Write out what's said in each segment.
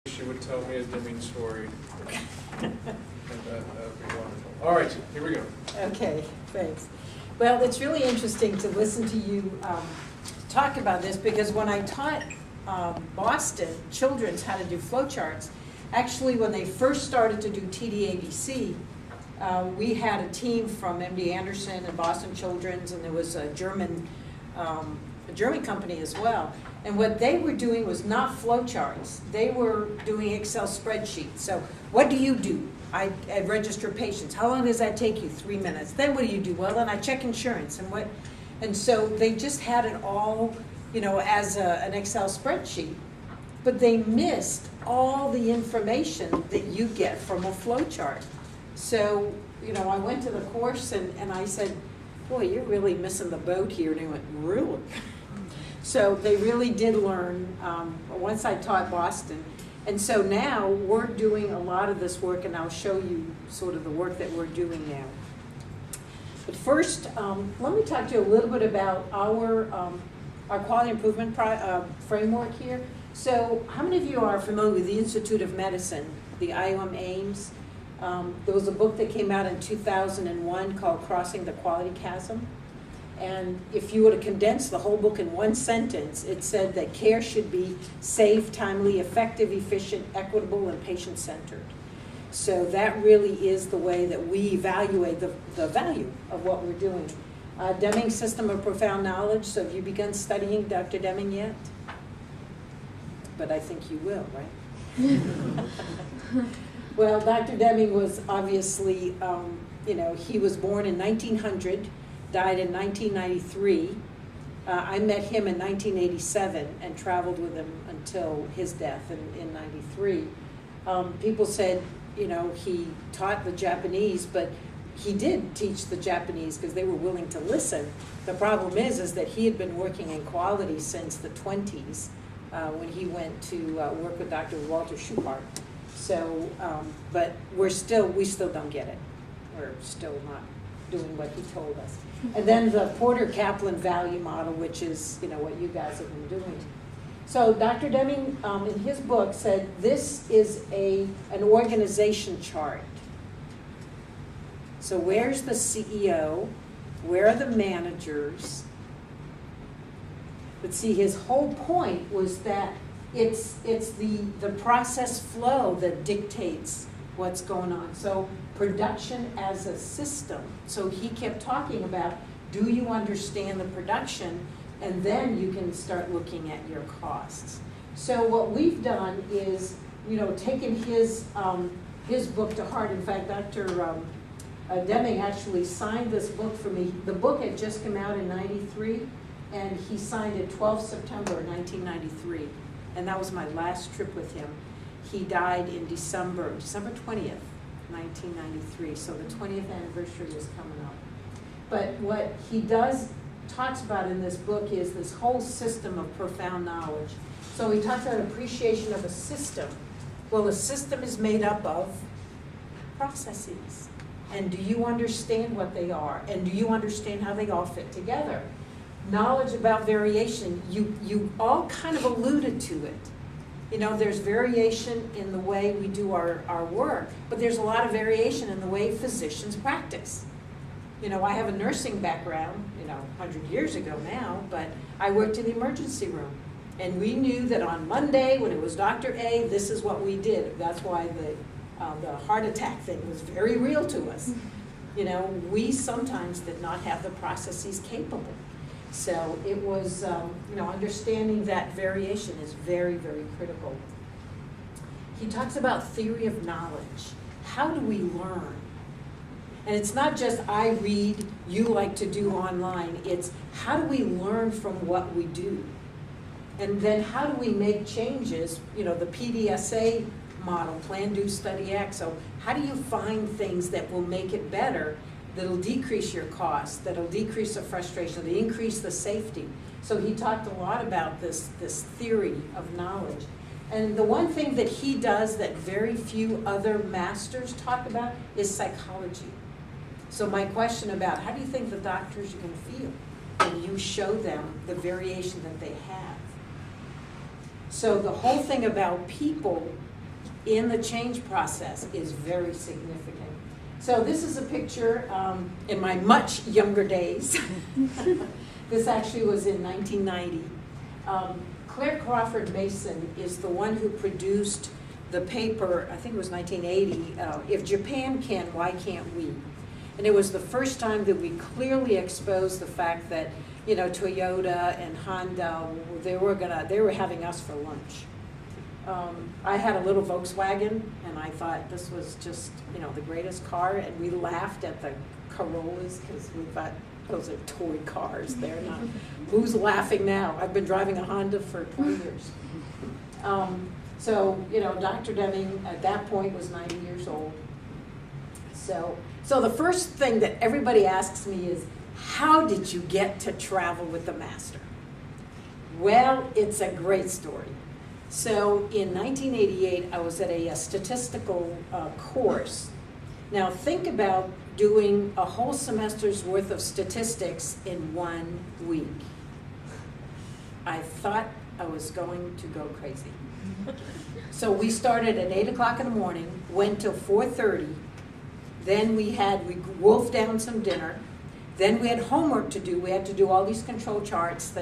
She would tell me a Deming story. And that would be wonderful. All right, here we go. Okay, thanks. Well, it's really interesting to listen to you talk about this, because when I taught Boston children's how to do flowcharts, actually when they first started to do TDABC, we had a team from MD Anderson and Boston Children's, and there was a German company as well. And what they were doing was not flowcharts. They were doing Excel spreadsheets. So what do? I register patients. How long does that take you? 3 minutes. Then what do? Well, then I check insurance. And so they just had it all, as an Excel spreadsheet. But they missed all the information that you get from a flowchart. So, I went to the course and I said, boy, you're really missing the boat here. And they went, really? So they really did learn once I taught Boston. And so now we're doing a lot of this work, and I'll show you sort of the work that we're doing now. But first, let me talk to you a little bit about our quality improvement framework here. So how many of you are familiar with the Institute of Medicine, the IOM AIMS? There was a book that came out in 2001 called Crossing the Quality Chasm. And if you were to condense the whole book in one sentence, it said that care should be safe, timely, effective, efficient, equitable, and patient-centered. So that really is the way that we evaluate the value of what we're doing. Deming System of Profound Knowledge. So have you begun studying Dr. Deming yet? But I think you will, right? Well, Dr. Deming was obviously, he was born in 1900, died in 1993. I met him in 1987 and traveled with him until his death in 93. People said, he taught the Japanese, but he did teach the Japanese because they were willing to listen. The problem is that he had been working in quality since the 20s when he went to work with Dr. Walter Schuhart. So, but we still don't get it. We're still not doing what he told us. And then the Porter-Kaplan value model, which is, what you guys have been doing. So Dr. Deming, in his book, said this is an organization chart. So where's the CEO? Where are the managers? But see, his whole point was that it's the process flow that dictates what's going on. So production as a system. So he kept talking about, do you understand the production? And then you can start looking at your costs. So what we've done is, taken his book to heart. In fact, Dr. Deming actually signed this book for me. The book had just come out in 93, and he signed it 12 September 1993. And that was my last trip with him. He died in December 20th, 1993. So the 20th anniversary is coming up. But what he talks about in this book is this whole system of profound knowledge. So he talks about appreciation of a system. Well, a system is made up of processes. And do you understand what they are? And do you understand how they all fit together? Knowledge about variation, you all kind of alluded to it. There's variation in the way we do our work, but there's a lot of variation in the way physicians practice. I have a nursing background, 100 years ago now, but I worked in the emergency room. And we knew that on Monday, when it was Dr. A, this is what we did. That's why the heart attack thing was very real to us. We sometimes did not have the processes capable. So it was, understanding that variation is very, very critical. He talks about theory of knowledge. How do we learn? And it's not just I read, you like to do online. It's how do we learn from what we do? And then how do we make changes? The PDSA model, plan, do, study, act. So how do you find things that will make it better, that'll decrease your costs, that'll decrease the frustration, that'll increase the safety? So he talked a lot about this theory of knowledge. And the one thing that he does that very few other masters talk about is psychology. So my question about how do you think the doctors are going to feel when you show them the variation that they have? So the whole thing about people in the change process is very significant. So this is a picture in my much younger days. This actually was in 1990. Claire Crawford Mason is the one who produced the paper, I think it was 1980, If Japan Can, Why Can't We? And it was the first time that we clearly exposed the fact that, you know, Toyota and Honda, they were having us for lunch. I had a little Volkswagen, and I thought this was just, you know, the greatest car, and we laughed at the Corollas because we thought those are toy cars. They're not. Who's laughing now? I've been driving a Honda for 20 years. So, you know, Dr. Deming at that point was 90 years old. So the first thing that everybody asks me is, how did you get to travel with the master? Well, it's a great story. So in 1988, I was at a statistical course. Now think about doing a whole semester's worth of statistics in 1 week. I thought I was going to go crazy. So we started at 8 o'clock in the morning, went till 4:30. Then we wolfed down some dinner. Then we had homework to do. We had to do all these control charts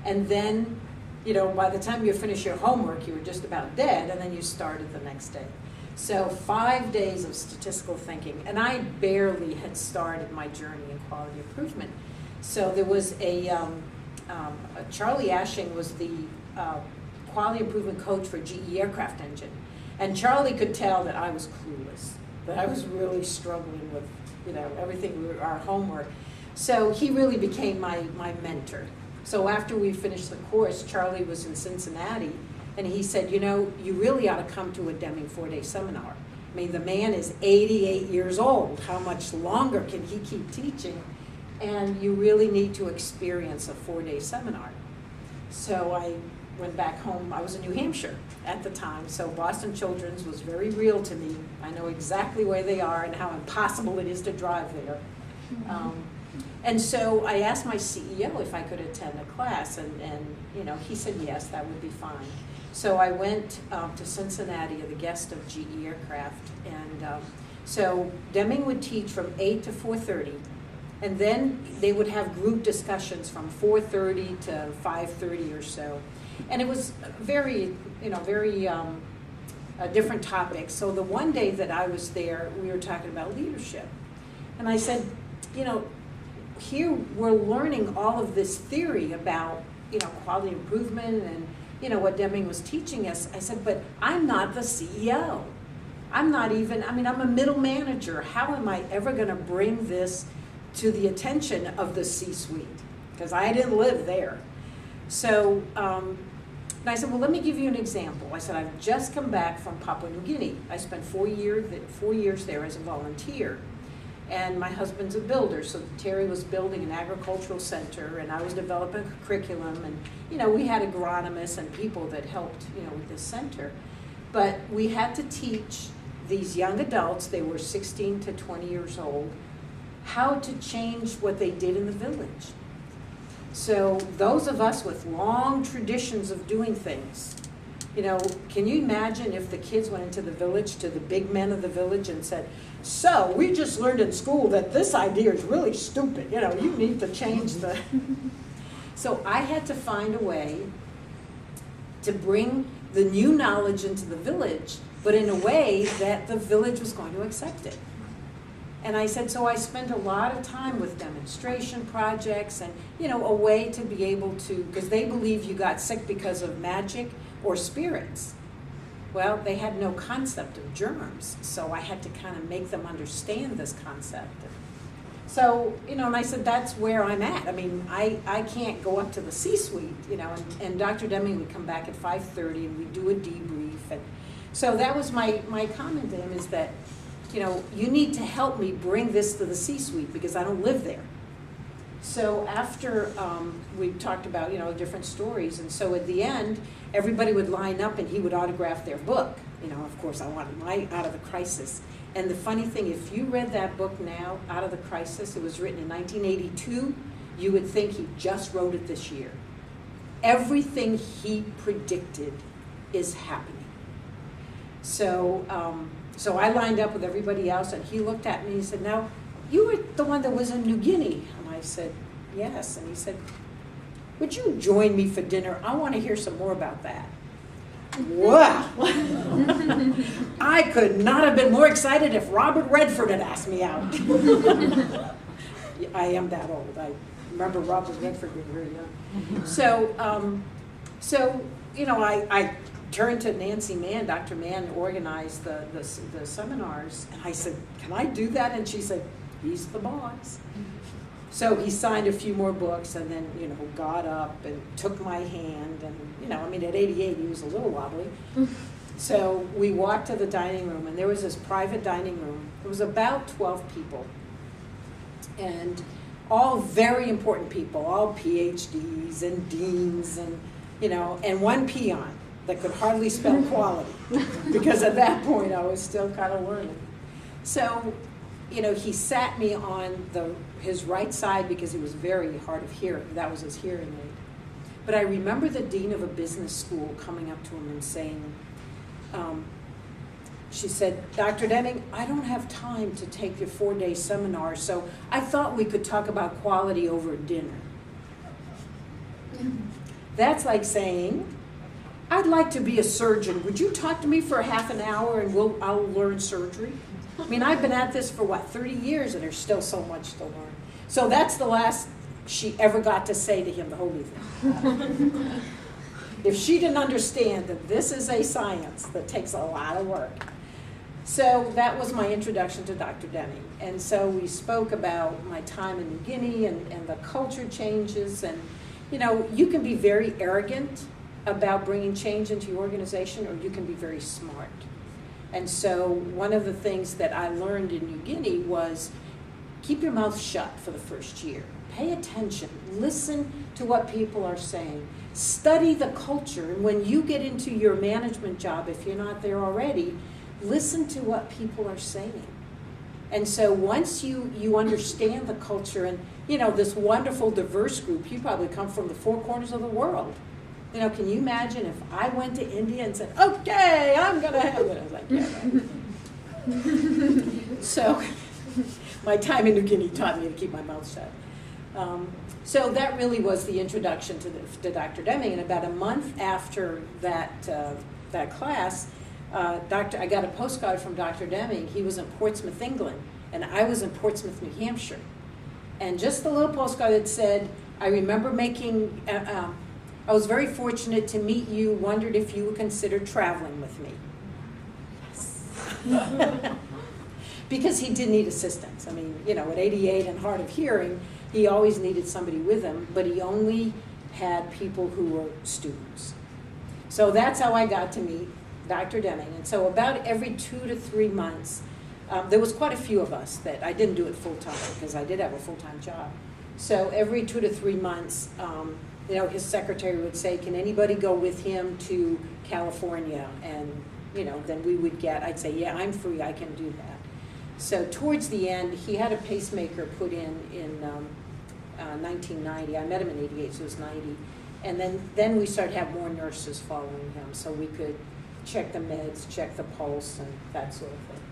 and then, you know, by the time you finish your homework, you were just about dead, and then you started the next day. So 5 days of statistical thinking, and I barely had started my journey in quality improvement. So there was Charlie Ashing was the quality improvement coach for GE aircraft engine, and Charlie could tell that I was clueless, that I was really struggling with, you know, everything, our homework. So he really became my mentor. So after we finished the course, Charlie was in Cincinnati, and he said, you know, you really ought to come to a Deming 4-day seminar. I mean, the man is 88 years old. How much longer can he keep teaching? And you really need to experience a 4-day seminar. So I went back home. I was in New Hampshire at the time, so Boston Children's was very real to me. I know exactly where they are and how impossible it is to drive there. And so I asked my CEO if I could attend a class, and you know, he said yes, that would be fine. So I went to Cincinnati as a guest of GE Aircraft, and so Deming would teach from 8 to 4:30, and then they would have group discussions from 4:30 to 5:30 or so, and it was very, you know, very different topics. So the one day that I was there, we were talking about leadership, and I said, you know, here we're learning all of this theory about, you know, quality improvement and, you know, what Deming was teaching us. I said, but I'm not the CEO. I'm not even, I mean, I'm a middle manager. How am I ever going to bring this to the attention of the C-suite? Because I didn't live there. So, and I said, well, let me give you an example. I said, I've just come back from Papua New Guinea. I spent 4 years there as a volunteer. And my husband's a builder, so Terry was building an agricultural center, and I was developing a curriculum, and, you know, we had agronomists and people that helped, you know, with this center. But we had to teach these young adults, they were 16 to 20 years old, how to change what they did in the village. So those of us with long traditions of doing things, you know, can you imagine if the kids went into the village to the big men of the village and said, so we just learned in school that this idea is really stupid, you know, you need to change the... So I had to find a way to bring the new knowledge into the village, but in a way that the village was going to accept it. And I said, so I spent a lot of time with demonstration projects and, you know, a way to be able to, because they believe you got sick because of magic or spirits. Well, they had no concept of germs, so I had to kind of make them understand this concept. So, you know, and I said, that's where I'm at. I mean, I can't go up to the C-suite, you know, and Dr. Deming would come back at 5:30 and we'd do a debrief. And so that was my comment to him, is that, you know, you need to help me bring this to the C-suite because I don't live there. So after we talked about, you know, different stories, and so at the end, everybody would line up and he would autograph their book. You know, of course, I wanted my Out of the Crisis. And the funny thing, if you read that book now, Out of the Crisis, it was written in 1982, you would think he just wrote it this year. Everything he predicted is happening. So, so I lined up with everybody else, and he looked at me and he said, now, you were the one that was in New Guinea. And I said, yes. And he said, would you join me for dinner? I want to hear some more about that. Wow. I could not have been more excited if Robert Redford had asked me out. I am that old. I remember Robert Redford being very young. So, so you know, I turned to Nancy Mann. Dr. Mann organized the seminars, and I said, can I do that? And she said, he's the boss. So he signed a few more books, and then, you know, got up and took my hand, and, you know, I mean, at 88, he was a little wobbly. So we walked to the dining room, and there was this private dining room. It was about 12 people, and all very important people, all PhDs and deans, and, you know, and one peon that could hardly spell quality, because at that point I was still kind of learning. So, you know, he sat me on his right side because he was very hard of hearing. That was his hearing aid. But I remember the dean of a business school coming up to him and saying, she said, Dr. Deming, I don't have time to take your 4-day seminar, so I thought we could talk about quality over dinner. That's like saying, I'd like to be a surgeon. Would you talk to me for a half an hour and I'll learn surgery? I mean, I've been at this for, 30 years, and there's still so much to learn. So that's the last she ever got to say to him the whole evening. If she didn't understand that this is a science that takes a lot of work. So that was my introduction to Dr. Deming. And so we spoke about my time in New Guinea and the culture changes. And, you know, you can be very arrogant about bringing change into your organization, or you can be very smart. And so one of the things that I learned in New Guinea was keep your mouth shut for the first year. Pay attention. Listen to what people are saying. Study the culture. And when you get into your management job, if you're not there already, listen to what people are saying. And so once you understand the culture and, you know, this wonderful diverse group, you probably come from the 4 corners of the world. You know, can you imagine if I went to India and said, okay, I'm going to have it? I was like, yeah, right. So my time in New Guinea taught me to keep my mouth shut. So that really was the introduction to Dr. Deming. And about a month after that class, I got a postcard from Dr. Deming. He was in Portsmouth, England, and I was in Portsmouth, New Hampshire. And just the little postcard that said, I remember making... I was very fortunate to meet you, wondered if you would consider traveling with me. Yes. Because he did need assistance. I mean, you know, at 88 and hard of hearing, he always needed somebody with him, but he only had people who were students. So that's how I got to meet Dr. Deming. And so about every 2 to 3 months, there was quite a few of us that I didn't do it full-time because I did have a full-time job. So every 2 to 3 months, you know, his secretary would say, can anybody go with him to California? And, you know, then I'd say, yeah, I'm free, I can do that. So towards the end, he had a pacemaker put in 1990. I met him in 88, so it was 90. And then we started to have more nurses following him, so we could check the meds, check the pulse, and that sort of thing.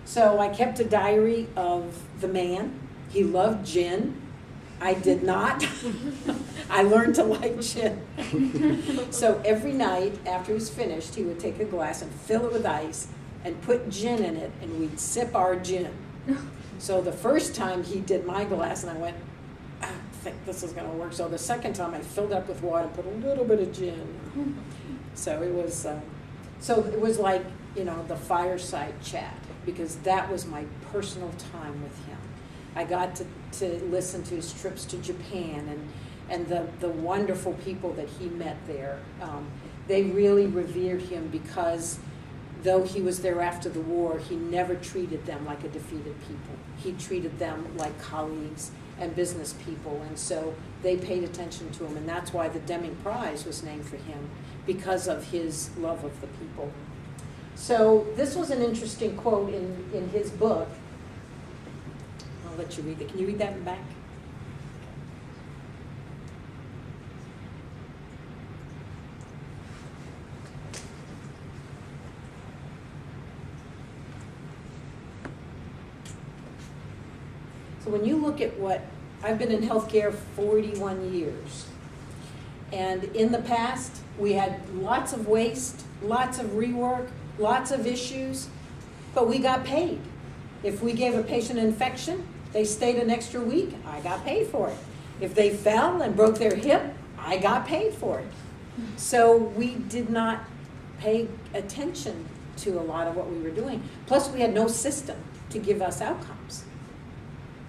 So I kept a diary of the man. He loved gin. I did not. I learned to like gin. So every night after he was finished, he would take a glass and fill it with ice and put gin in it, and we'd sip our gin. So the first time he did my glass, and I went, I think this is going to work. So the second time I filled up with water and put a little bit of gin. So it was like, you know, the fireside chat, because that was my personal time with him. I got to listen to his trips to Japan and the wonderful people that he met there. They really revered him because though he was there after the war, he never treated them like a defeated people. He treated them like colleagues and business people, and so they paid attention to him, and that's why the Deming Prize was named for him, because of his love of the people. So this was an interesting quote in his book. I'll let you read it. Can you read that in the back? So when you look at what, I've been in healthcare 41 years. And in the past, we had lots of waste, lots of rework, lots of issues, but we got paid. If we gave a patient an infection, they stayed an extra week, I got paid for it. If they fell and broke their hip, I got paid for it. So we did not pay attention to a lot of what we were doing. Plus, we had no system to give us outcomes.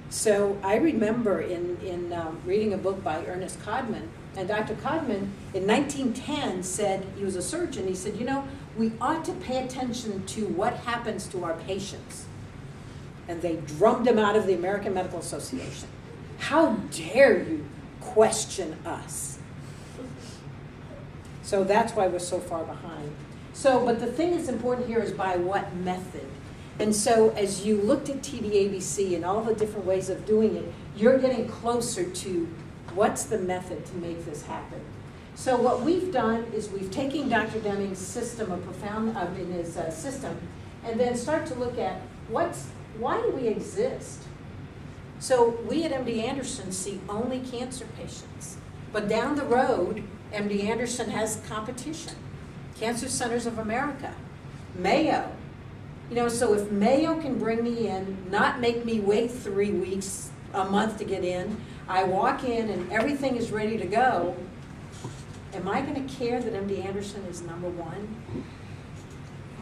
So I remember in reading a book by Ernest Codman, and Dr. Codman in 1910 said, he was a surgeon, he said, you know, we ought to pay attention to what happens to our patients. And they drummed him out of the American Medical Association. How dare you question us? So that's why we're so far behind. So, but the thing that's important here is by what method. And so as you looked at TDABC and all the different ways of doing it, you're getting closer to what's the method to make this happen. So what we've done is we've taken Dr. Deming's system of in his system, and then start to look at why do we exist? So we at MD Anderson see only cancer patients, but down the road, MD Anderson has competition. Cancer Centers of America, Mayo. You know, so if Mayo can bring me in, not make me wait 3 weeks, a month to get in, I walk in and everything is ready to go, am I going to care that MD Anderson is #1?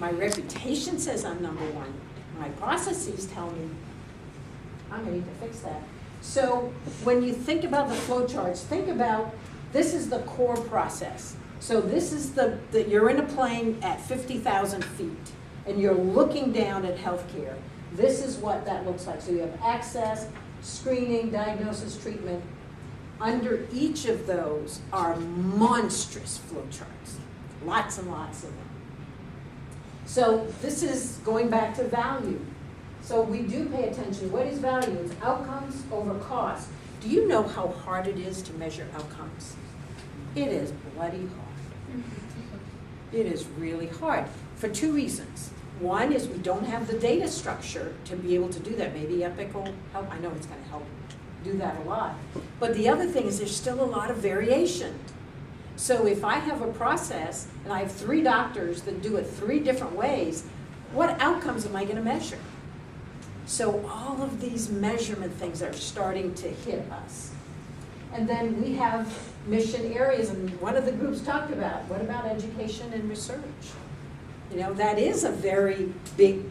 My reputation says I'm #1. My processes tell me I'm going to need to fix that. So when you think about the flow charts, think about this is the core process. So this is you're in a plane at 50,000 feet and you're looking down at healthcare. This is what that looks like. So you have access, screening, diagnosis, treatment. Under each of those are monstrous flow charts, lots and lots of them. So this is going back to value. So we do pay attention. What is value? It's outcomes over cost. Do you know how hard it is to measure outcomes? It is bloody hard. It is really hard for 2 reasons. One is we don't have the data structure to be able to do that. Maybe Epic will help. I know it's going to help do that a lot. But the other thing is there's still a lot of variation. So if I have a process and I have 3 doctors that do it 3 different ways, what outcomes am I going to measure? So all of these measurement things are starting to hit us. And then we have mission areas, and one of the groups talked about, what about education and research? You know, that is a very big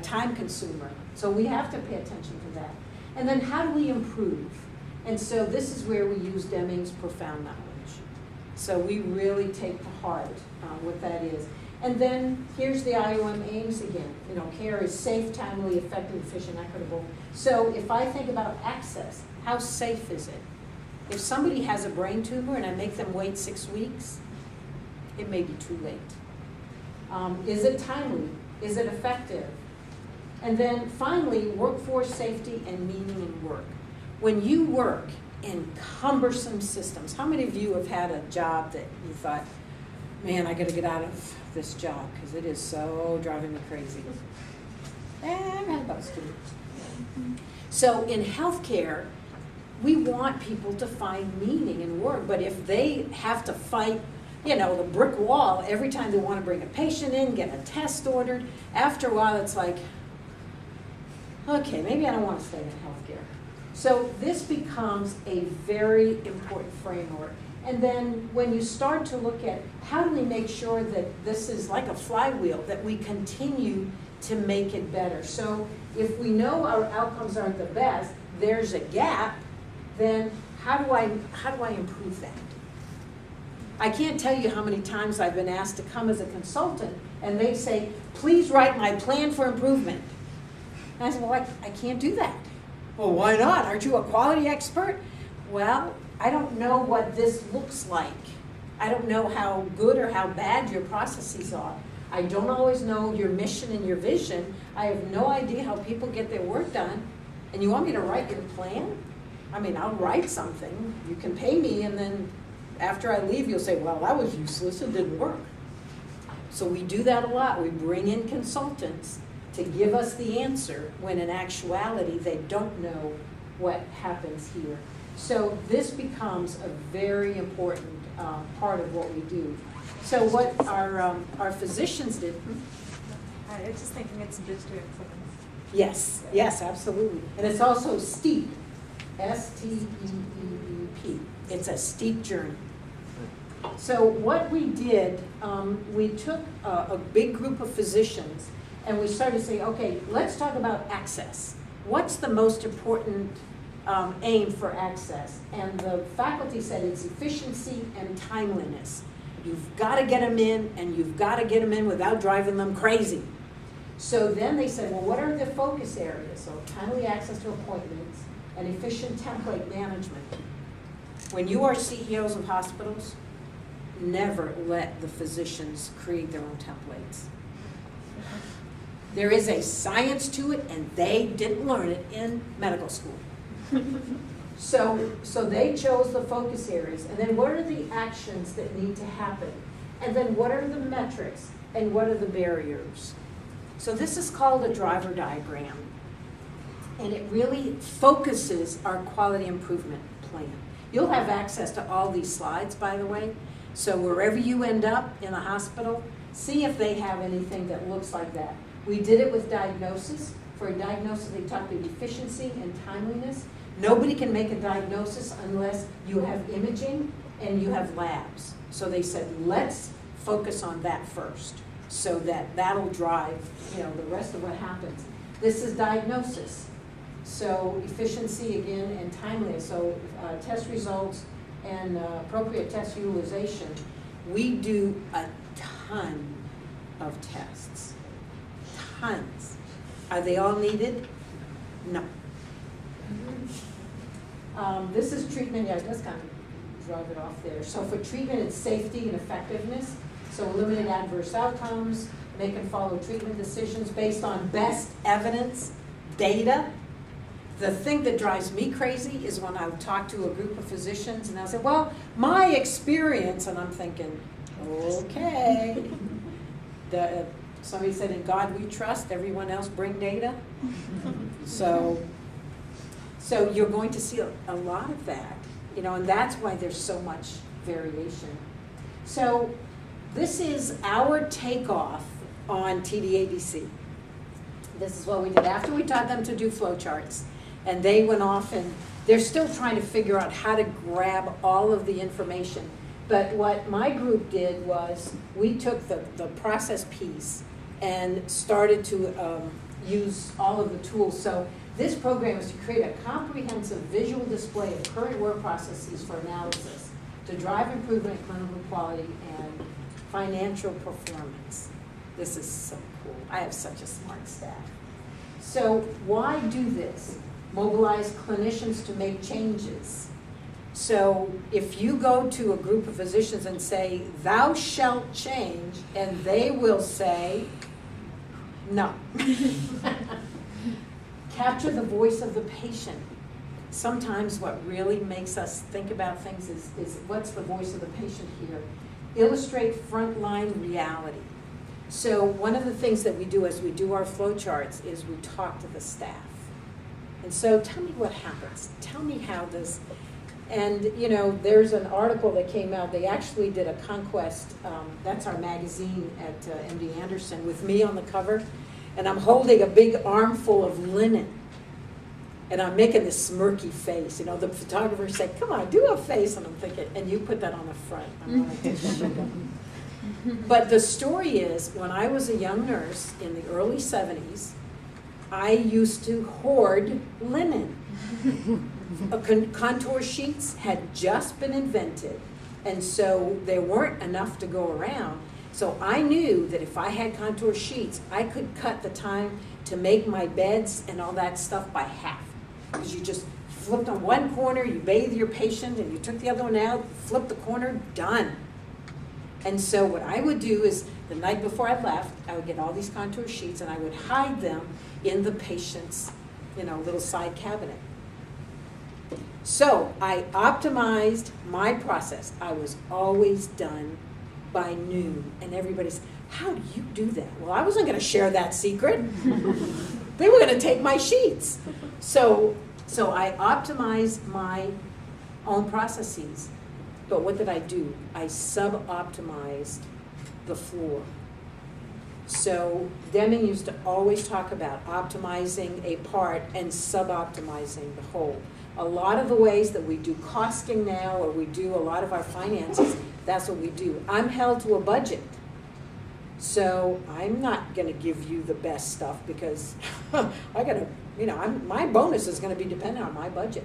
time consumer. So we have to pay attention to that. And then how do we improve? And so this is where we use Deming's profound knowledge. So we really take to heart what that is. And then here's the IOM aims again. You know, care is safe, timely, effective, efficient, equitable. So if I think about access, how safe is it? If somebody has a brain tumor and I make them wait 6 weeks, it may be too late. Is it timely? Is it effective? And then finally, workforce safety and meaning in work. When you work in cumbersome systems, how many of you have had a job that you thought, man, I got to get out of this job because it is so driving me crazy? I've had those too. So in healthcare, we want people to find meaning in work, but if they have to fight, you know, the brick wall every time they want to bring a patient in, get a test ordered, after a while it's like, okay, maybe I don't want to stay in healthcare. So this becomes a very important framework. And then when you start to look at how do we make sure that this is like a flywheel, that we continue to make it better. So if we know our outcomes aren't the best, there's a gap, then how do I improve that? I can't tell you how many times I've been asked to come as a consultant and they say, please write my plan for improvement. And I said, well, I can't do that. Well, why not? Aren't you a quality expert? Well, I don't know what this looks like. I don't know how good or how bad your processes are. I don't always know your mission and your vision. I have no idea how people get their work done. And you want me to write your plan? I mean, I'll write something. You can pay me, and then after I leave, you'll say, well, that was useless. It didn't work. So we do that a lot. We bring in consultants to give us the answer when in actuality they don't know what happens here. So this becomes a very important part of what we do. So what our physicians did, I was just thinking it's booster influence. yes, yes, absolutely. And it's also STEEP, S-T-E-E-E-P. It's a steep journey. So what we did, we took a big group of physicians and we started to say, okay, let's talk about access. What's the most important aim for access? And the faculty said it's efficiency and timeliness. You've got to get them in, and you've got to get them in without driving them crazy. So then they said, well, what are the focus areas? So timely access to appointments and efficient template management. When you are CEOs of hospitals, never let the physicians create their own templates. There is a science to it, and they didn't learn it in medical school. So they chose the focus areas, and then what are the actions that need to happen? And then what are the metrics, and what are the barriers? So this is called a driver diagram, and it really focuses our quality improvement plan. You'll have access to all these slides, by the way, so wherever you end up in a hospital, see if they have anything that looks like that. We did it with diagnosis. For a diagnosis, they talked about efficiency and timeliness. Nobody can make a diagnosis unless you have imaging and you have labs. So they said, let's focus on that first, so that'll drive, the rest of what happens. This is diagnosis. So efficiency again and timeliness. So test results and appropriate test utilization. We do a ton of tests. Tons. Are they all needed? No. This is treatment. Yeah, it does kind of drive it off there. So for treatment, it's safety and effectiveness. So eliminate adverse outcomes, make and follow treatment decisions based on best evidence, data. The thing that drives me crazy is when I talk to a group of physicians and I'll say, well, my experience, and I'm thinking, okay. Somebody said, in God we trust, everyone else bring data. So you're going to see a lot of that, and that's why there's so much variation. So this is our takeoff on TDABC. This is what we did after we taught them to do flowcharts, and they went off and they're still trying to figure out how to grab all of the information. But what my group did was we took the process piece and started to use all of the tools. So this program is to create a comprehensive visual display of current work processes for analysis to drive improvement in clinical quality and financial performance. This is so cool. I have such a smart staff. So why do this? Mobilize clinicians to make changes. So if you go to a group of physicians and say, thou shalt change, and they will say, no. Capture the voice of the patient. Sometimes what really makes us think about things is what's the voice of the patient here? Illustrate frontline reality. So one of the things that we do as we do our flowcharts is we talk to the staff. And so tell me what happens. Tell me how this, and there's an article that came out. They actually did a conquest, that's our magazine at MD Anderson, with me on the cover. And I'm holding a big armful of linen. And I'm making this smirky face. The photographer said, come on, do a face. And I'm thinking, and you put that on the front. I'm like, but the story is, when I was a young nurse in the early 70s, I used to hoard linen. Contour sheets had just been invented. And so there weren't enough to go around. So I knew that if I had contour sheets, I could cut the time to make my beds and all that stuff by half. Because you just flipped on one corner, you bathed your patient, and you took the other one out, flipped the corner, done. And so what I would do is, the night before I left, I would get all these contour sheets and I would hide them in the patient's, little side cabinet. So I optimized my process. I was always done by noon, and everybody's, how do you do that? Well, I wasn't going to share that secret. They were going to take my sheets. So So I optimized my own processes, but what did I do? I sub-optimized the floor. So Deming used to always talk about optimizing a part and sub-optimizing the whole. A lot of the ways that we do costing now, or we do a lot of our finances, that's what we do. I'm held to a budget. So I'm not gonna give you the best stuff because I gotta, my bonus is gonna be dependent on my budget.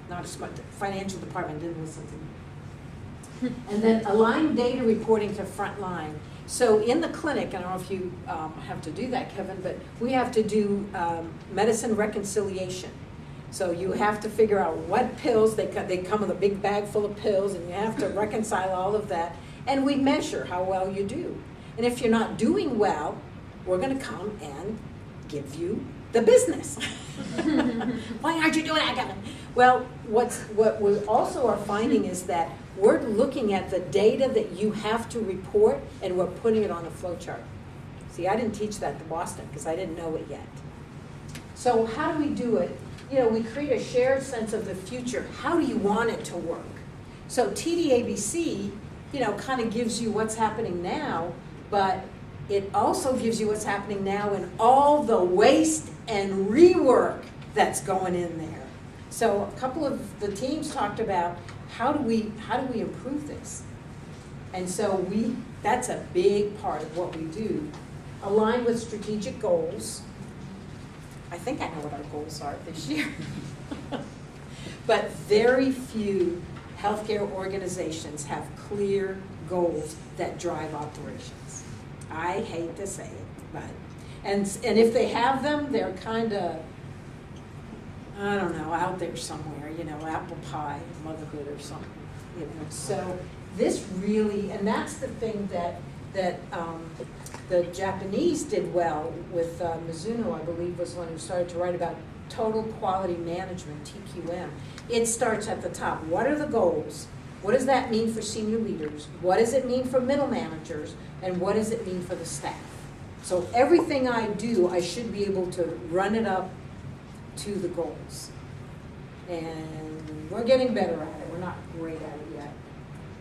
Not as much, the financial department didn't listen to me. And then align data reporting to frontline. So in the clinic, I don't know if you have to do that, Kevin, but we have to do medicine reconciliation. So you have to figure out what pills, they come with a big bag full of pills, and you have to reconcile all of that. And we measure how well you do. And if you're not doing well, we're gonna come and give you the business. Why aren't you doing that, Kevin? Well, what we also are finding is that we're looking at the data that you have to report, and we're putting it on a flow chart. See, I didn't teach that to Boston because I didn't know it yet. So how do we do it? We create a shared sense of the future. How do you want it to work? So TDABC, kind of gives you what's happening now, but it also gives you what's happening now and all the waste and rework that's going in there. So a couple of the teams talked about how do we improve this? And so that's a big part of what we do. Align with strategic goals. I think I know what our goals are this year. But very few healthcare organizations have clear goals that drive operations. I hate to say it, but, and if they have them, they're kind of, I don't know, out there somewhere, apple pie, motherhood or something, So this really, and that's the thing that the Japanese did well with Mizuno, I believe, was the one who started to write about total quality management, TQM. It starts at the top. What are the goals? What does that mean for senior leaders? What does it mean for middle managers? And what does it mean for the staff? So everything I do, I should be able to run it up to the goals. And we're getting better at it. We're not great at it yet.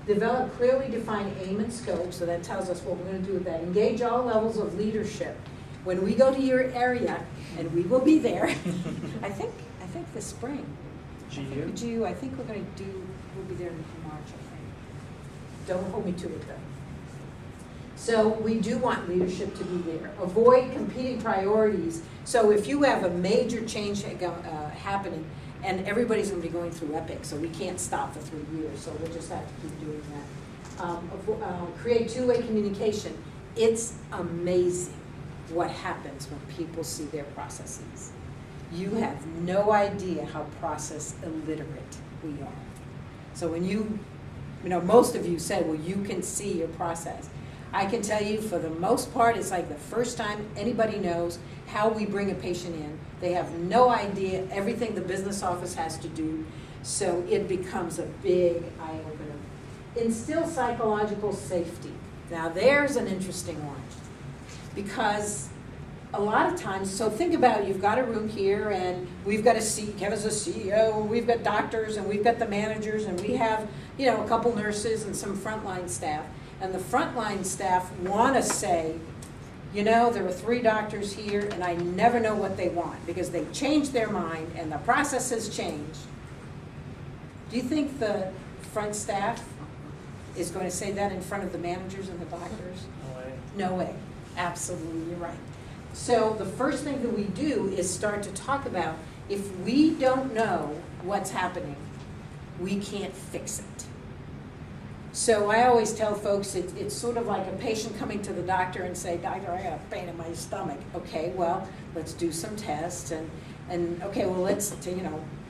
Develop clearly defined aim and scope, so that tells us what we're going to do with that. Engage all levels of leadership. When we go to your area, and we will be there, I think this spring. GU, I think we'll be there in March, I think. Don't hold me to it though. So we do want leadership to be there. Avoid competing priorities. So if you have a major change happening, and everybody's going to be going through Epic, so we can't stop for 3 years, so we'll just have to keep doing that. Create two-way communication. It's amazing what happens when people see their processes. You have no idea how process illiterate we are. So when most of you said, well, you can see your process. I can tell you for the most part, it's like the first time anybody knows how we bring a patient in. They have no idea everything the business office has to do. So it becomes a big eye-opener. Instill psychological safety. Now there's an interesting one. Because a lot of times, so think about, you've got a room here and we've got Kevin's a CEO, we've got doctors and we've got the managers and we have, a couple nurses and some frontline staff. And the frontline staff want to say, there are 3 doctors here and I never know what they want because they changed their mind and the process has changed. Do you think the front staff is going to say that in front of the managers and the doctors? No way. No way. Absolutely, you're right. So the first thing that we do is start to talk about, if we don't know what's happening, we can't fix it. So I always tell folks it's sort of like a patient coming to the doctor and say, doctor, I got a pain in my stomach. Okay, well, let's do some tests and okay, well, let's,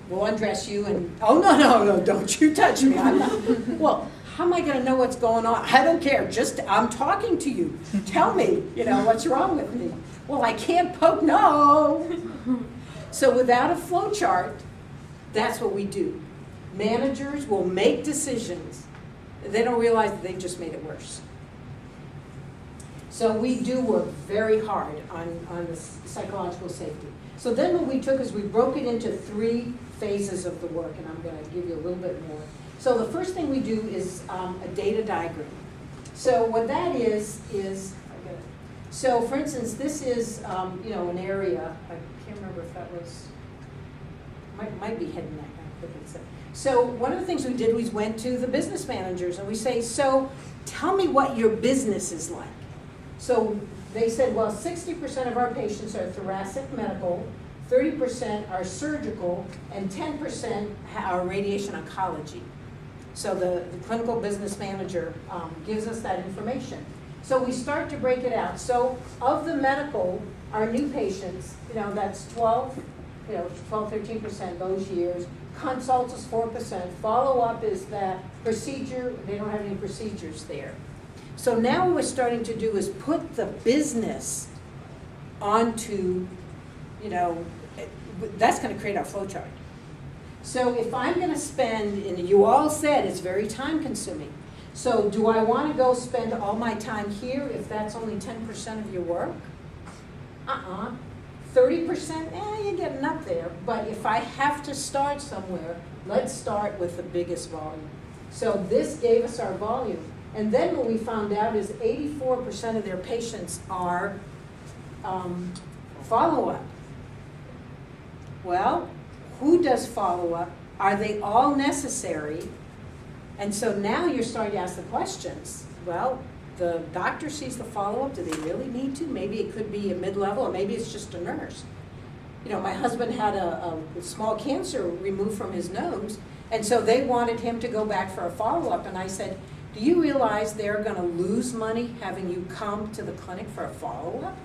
we'll undress you and, oh, no, don't you touch me. I'm not, well, how am I going to know what's going on? I don't care. I'm talking to you. Tell me, what's wrong with me? Well, I can't poke. No. So without a flow chart, that's what we do. Managers will make decisions. They don't realize that they just made it worse. So we do work very hard on the psychological safety. So then what we took is we broke it into 3 phases of the work, and I'm going to give you a little bit more. So the first thing we do is a data diagram. So what that is so for instance, this is an area, I can't remember if that was, might be head and neck. So one of the things we did was went to the business managers and we say, so tell me what your business is like. So they said, well, 60% of our patients are thoracic medical, 30% are surgical, and 10% are radiation oncology. So the clinical business manager gives us that information. So we start to break it out. So of the medical, our new patients, that's 12, 13% those years. Consults is 4%. Follow-up is that procedure, they don't have any procedures there. So now what we're starting to do is put the business onto, that's going to create our flow chart. So if I'm going to spend, and you all said it's very time consuming, so do I want to go spend all my time here if that's only 10% of your work? 30%, you're getting up there. But if I have to start somewhere, let's start with the biggest volume. So this gave us our volume. And then what we found out is 84% of their patients are follow-up. Well, who does follow-up? Are they all necessary? And so now you're starting to ask the questions. Well, the doctor sees the follow-up. Do they really need to? Maybe it could be a mid-level, or maybe it's just a nurse. My husband had a small cancer removed from his nose, and so they wanted him to go back for a follow-up. And I said, do you realize they're going to lose money having you come to the clinic for a follow-up?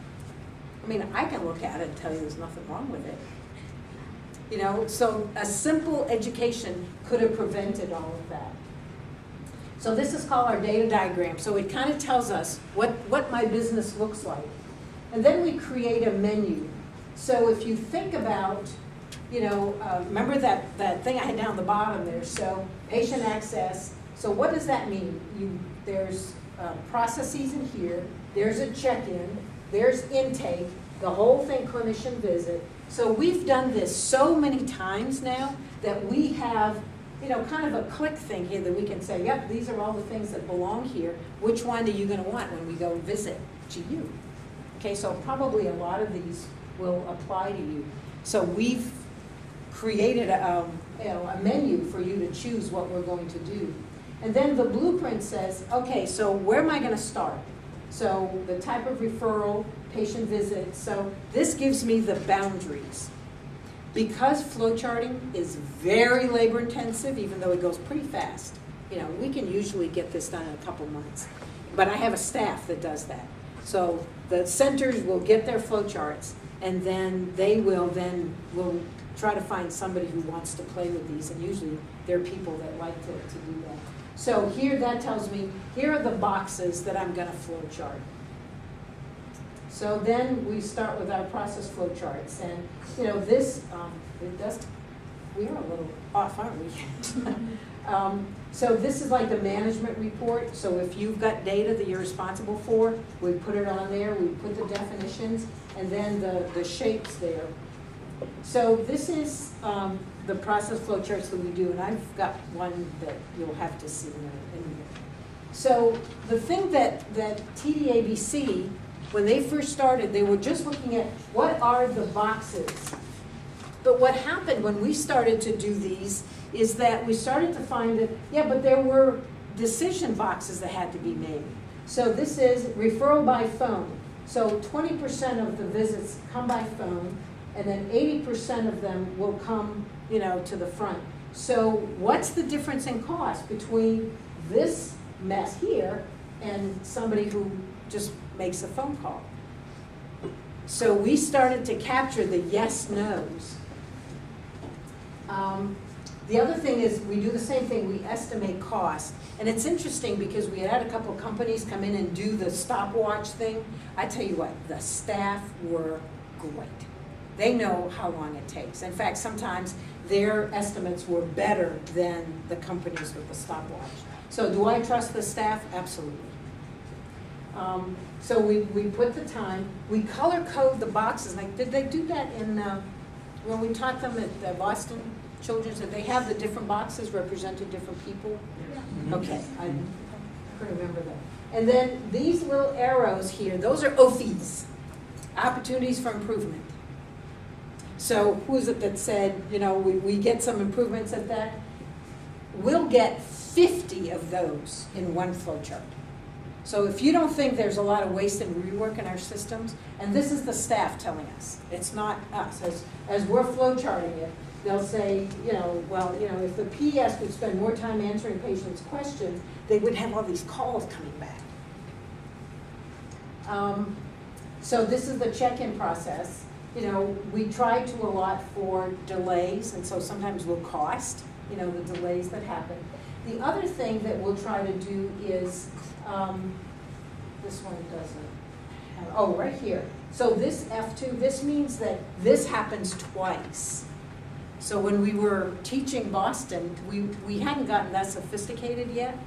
I mean, I can look at it and tell you there's nothing wrong with it. So a simple education could have prevented all of that. So this is called our data diagram. So it kind of tells us what my business looks like. And then we create a menu. So if you think about, remember that thing I had down the bottom there. So patient access. So what does that mean? There's processes in here. There's a check-in. There's intake. The whole thing, clinician visit. So we've done this so many times now that we have kind of a click thing here that we can say, yep, these are all the things that belong here. Which one are you going to want when we go visit to you? Okay, so probably a lot of these will apply to you. So we've created a menu for you to choose what we're going to do. And then the blueprint says, okay, so where am I going to start? So the type of referral, patient visit. So this gives me the boundaries. Because flow charting is very labor intensive, even though it goes pretty fast, we can usually get this done in a couple months. But I have a staff that does that. So the centers will get their flow charts, and then we'll try to find somebody who wants to play with these, and usually there are people that like to do that. So here that tells me, here are the boxes that I'm going to flow chart. So then we start with our process flow charts, and this we are a little off, aren't we? So this is like the management report. So if you've got data that you're responsible for, we put it on there. We put the definitions and then the shapes there. So this is the process flow charts that we do, and I've got one that you'll have to see in a minute. So the thing that TDABC, when they first started, they were just looking at what are the boxes. But what happened when we started to do these is that we started to find that, but there were decision boxes that had to be made. So this is referral by phone. So 20% of the visits come by phone, and then 80% of them will come, to the front. So what's the difference in cost between this mess here and somebody who just makes a phone call? So we started to capture the yes-nos. The other thing is we do the same thing, we estimate cost. And it's interesting because we had a couple companies come in and do the stopwatch thing. I tell you what, the staff were great. They know how long it takes. In fact, sometimes their estimates were better than the companies with the stopwatch. So do I trust the staff? Absolutely. So we put the time, we color code the boxes. Like, did they do that in, when we taught them at Boston Children's, did they have the different boxes representing different people? Okay, I couldn't remember that. And then these little arrows here, those are OFIs, opportunities for improvement. So who is it that said, you know, we get some improvements at that? We'll get 50 of those in one flow chart. So if you don't think there's a lot of waste and rework in our systems, and this is the staff telling us, it's not us. As we're flow charting it, they'll say, you know, well, you know, if the PS would spend more time answering patients' questions, they would have all these calls coming back. So this is the check-in process. You know, we try to allot for delays, and so sometimes we'll cost, you know, the delays that happen. The other thing that we'll try to do is, this one doesn't have, oh, right here. So this F2, this means that this happens twice. So when we were teaching Boston, we hadn't gotten that sophisticated yet.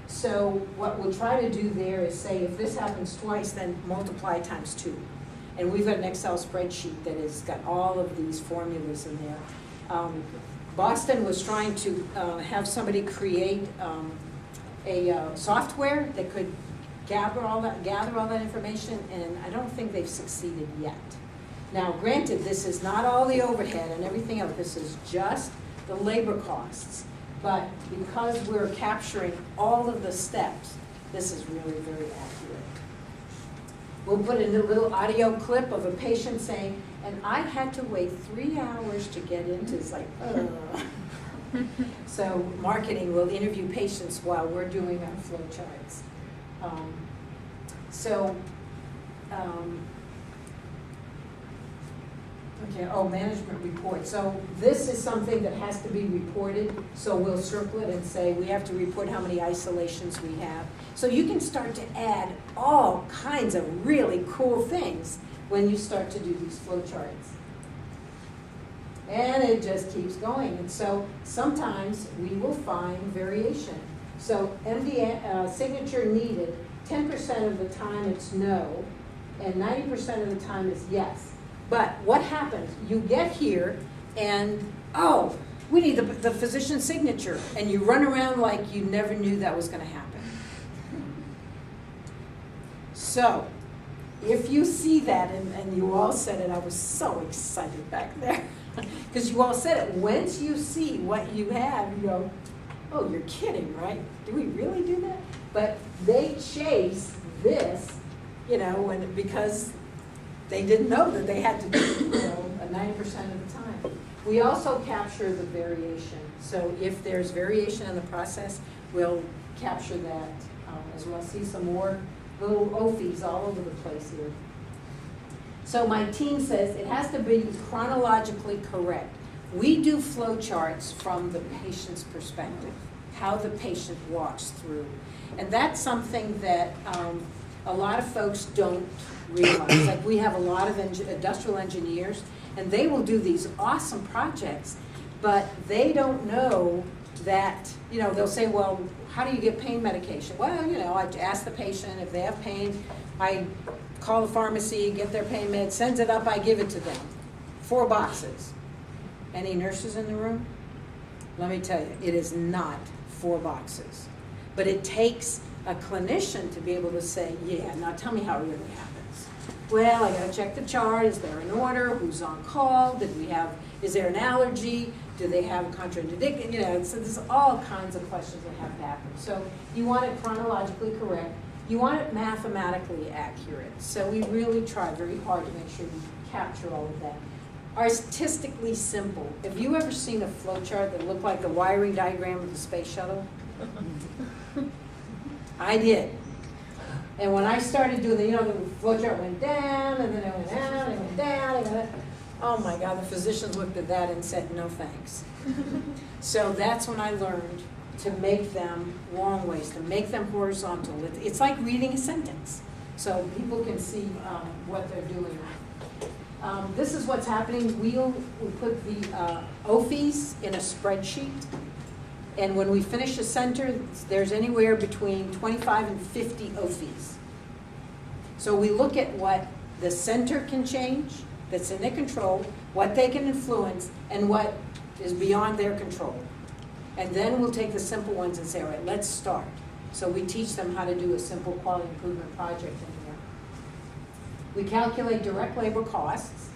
So what we'll try to do there is say, if this happens twice, then multiply times 2. And we've got an Excel spreadsheet that has got all of these formulas in there. Boston was trying to have somebody create a software that could gather all that information, and I don't think they've succeeded yet. Now, granted, this is not all the overhead and everything else. This is just the labor costs. But because we're capturing all of the steps, this is really very accurate. We'll put in a little audio clip of a patient saying, and I had to wait 3 hours to get into, it's like, ugh. So marketing will interview patients while we're doing our flow charts. Okay, oh, management report. So this is something that has to be reported, so we'll circle it and say we have to report how many isolations we have. So you can start to add all kinds of really cool things when you start to do these flow charts. And it just keeps going. And so sometimes we will find variation. So MD signature needed, 10% of the time it's no, and 90% of the time it's yes. But what happens? You get here and, oh, we need the physician's signature. And you run around like you never knew that was going to happen. So if you see that, and you all said it, I was so excited back there. Because you all said it. Once you see what you have, you go, oh, you're kidding, right? Do we really do that? But they chase this, you know, because they didn't know that they had to do, you know, 90% of the time. We also capture the variation. So if there's variation in the process, we'll capture that as well. See some more little OFIs all over the place here. So my team says it has to be chronologically correct. We do flow charts from the patient's perspective, how the patient walks through. And that's something that a lot of folks don't realize. Like, we have a lot of industrial engineers, and they will do these awesome projects, but they don't know that, you know, they'll say, well, how do you get pain medication? Well, you know, I ask the patient if they have pain, I call the pharmacy, get their pain med, sends it up, I give it to them. 4 boxes. Any nurses in the room? Let me tell you, it is not 4 boxes. But it takes a clinician to be able to say, yeah, now tell me how it really happens. Well, I gotta check the chart, is there an order, who's on call, is there an allergy, do they have a contraindication, you know, so there's all kinds of questions that have to happen. So you want it chronologically correct, you want it mathematically accurate. So we really try very hard to make sure we capture all of that. Artistically simple. Have you ever seen a flow chart that looked like the wiring diagram of the space shuttle? I did. And when I started doing the flow chart went down, and then it went down, and it went down, and it went down. Oh my God, the physicians looked at that and said, no thanks. So that's when I learned to make them long ways, to make them horizontal. It's like reading a sentence, so people can see what they're doing. This is what's happening. We put the OFIs in a spreadsheet. And when we finish a center, there's anywhere between 25 and 50 OFIs. So we look at what the center can change, that's in their control, what they can influence, and what is beyond their control. And then we'll take the simple ones and say, all right, let's start. So we teach them how to do a simple quality improvement project in here. We calculate direct labor costs.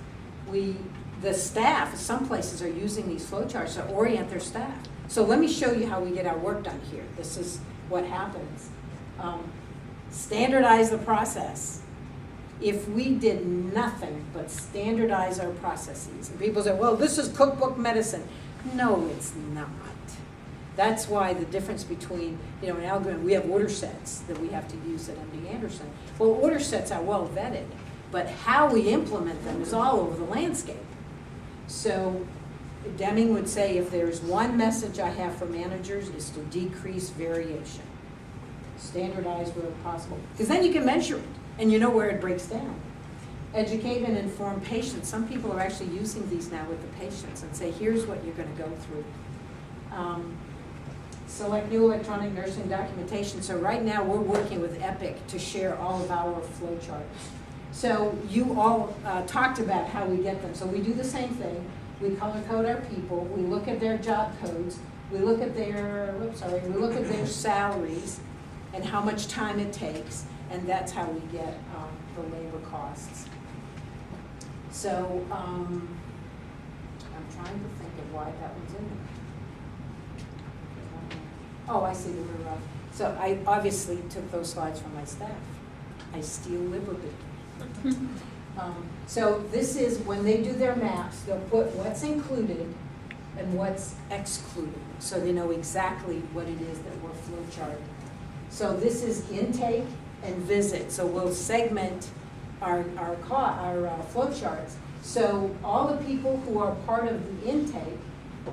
The staff, some places are using these flowcharts to orient their staff. So let me show you how we get our work done here. This is what happens. Standardize the process. If we did nothing but standardize our processes, and people say, well, this is cookbook medicine. No, it's not. That's why the difference between, an algorithm, we have order sets that we have to use at MD Anderson. Well, order sets are well vetted, but how we implement them is all over the landscape. So Deming would say, if there's one message I have for managers, is to decrease variation. Standardize where possible. Because then you can measure it, and you know where it breaks down. Educate and inform patients. Some people are actually using these now with the patients and say, here's what you're going to go through. Select new electronic nursing documentation. So right now we're working with Epic to share all of our flowcharts. So you all talked about how we get them. So we do the same thing. We color code our people. We look at their job codes. We look at their, we look at their salaries and how much time it takes, and that's how we get the labor costs. So I'm trying to think of why that one's in there. Oh, I see the river. So I obviously took those slides from my staff. I steal liberty. So this is, when they do their maps, they'll put what's included and what's excluded, so they know exactly what it is that we're flowcharting. So this is intake and visit. So we'll segment our flowcharts. So all the people who are part of the intake,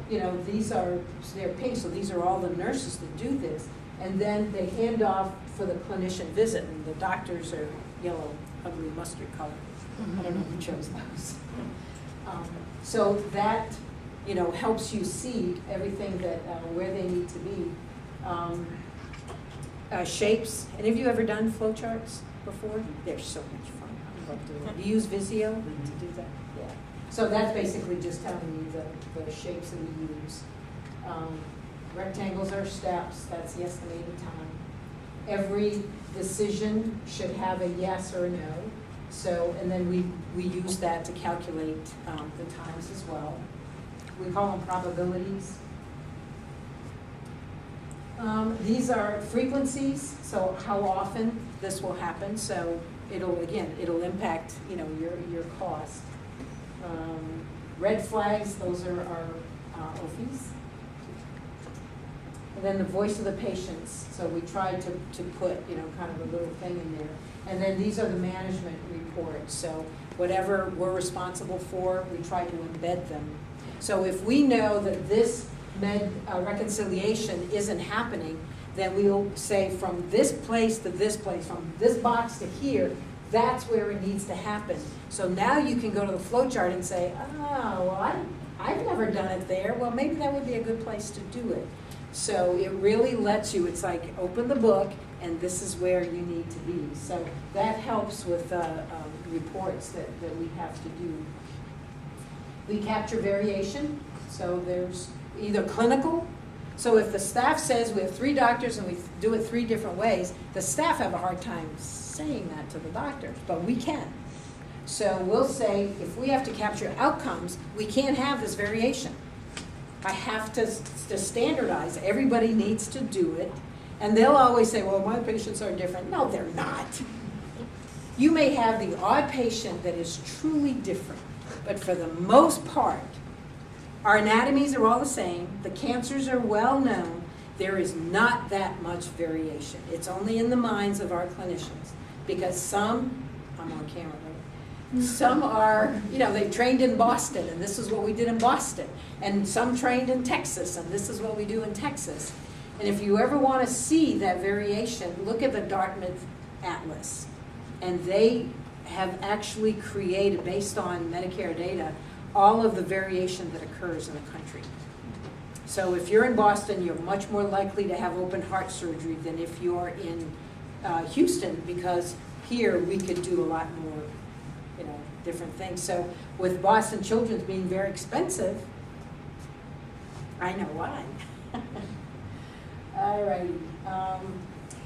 they're pink, so these are all the nurses that do this. And then they hand off for the clinician visit, and the doctors are yellow, ugly mustard color. I don't know who chose those. So that, helps you see everything that, where they need to be. Shapes. Any of you ever done flowcharts before? They're so much fun. I love doing it. You use Visio to do that? Yeah. So that's basically just telling you the shapes that we use. Rectangles are steps. That's the estimated time. Every decision should have a yes or a no. So, and then we use that to calculate the times as well. We call them probabilities. These are frequencies, so how often this will happen. So it'll impact, your cost. Red flags, those are our OFIs. And then the voice of the patients. So we tried to put, kind of a little thing in there. And then these are the management reports. So whatever we're responsible for, we try to embed them. So if we know that this reconciliation isn't happening, then we'll say from this place to this place, from this box to here, that's where it needs to happen. So now you can go to the flowchart and say, oh, well, I've never done it there. Well, maybe that would be a good place to do it. So it really lets you, it's like open the book and this is where you need to be. So that helps with reports that we have to do. We capture variation. So there's either clinical. So if the staff says we have 3 doctors and we do it 3 different ways, the staff have a hard time saying that to the doctors, but we can. So we'll say if we have to capture outcomes, we can't have this variation. I have to standardize. Everybody needs to do it. And they'll always say, well, my patients are different. No, they're not. You may have the odd patient that is truly different, but for the most part, our anatomies are all the same. The cancers are well known. There is not that much variation. It's only in the minds of our clinicians because some, I'm on camera, right? Some are, they trained in Boston and this is what we did in Boston. And some trained in Texas and this is what we do in Texas. And if you ever want to see that variation, look at the Dartmouth Atlas. And they have actually created, based on Medicare data, all of the variation that occurs in the country. So if you're in Boston, you're much more likely to have open heart surgery than if you're in Houston, because here we could do a lot more, different things. So with Boston Children's being very expensive, I know why. All righty.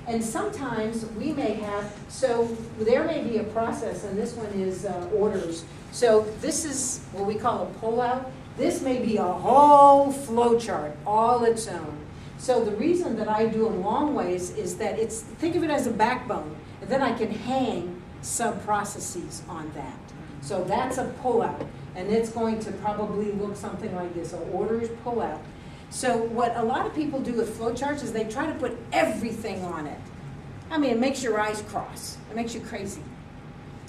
And sometimes we may have, so there may be a process, and this one is orders. So this is what we call a pullout. This may be a whole flow chart, all its own. So the reason that I do them long ways is that think of it as a backbone, and then I can hang sub-processes on that. So that's a pullout, and it's going to probably look something like this, an orders pullout. So what a lot of people do with flowcharts is they try to put everything on it. I mean, it makes your eyes cross. It makes you crazy.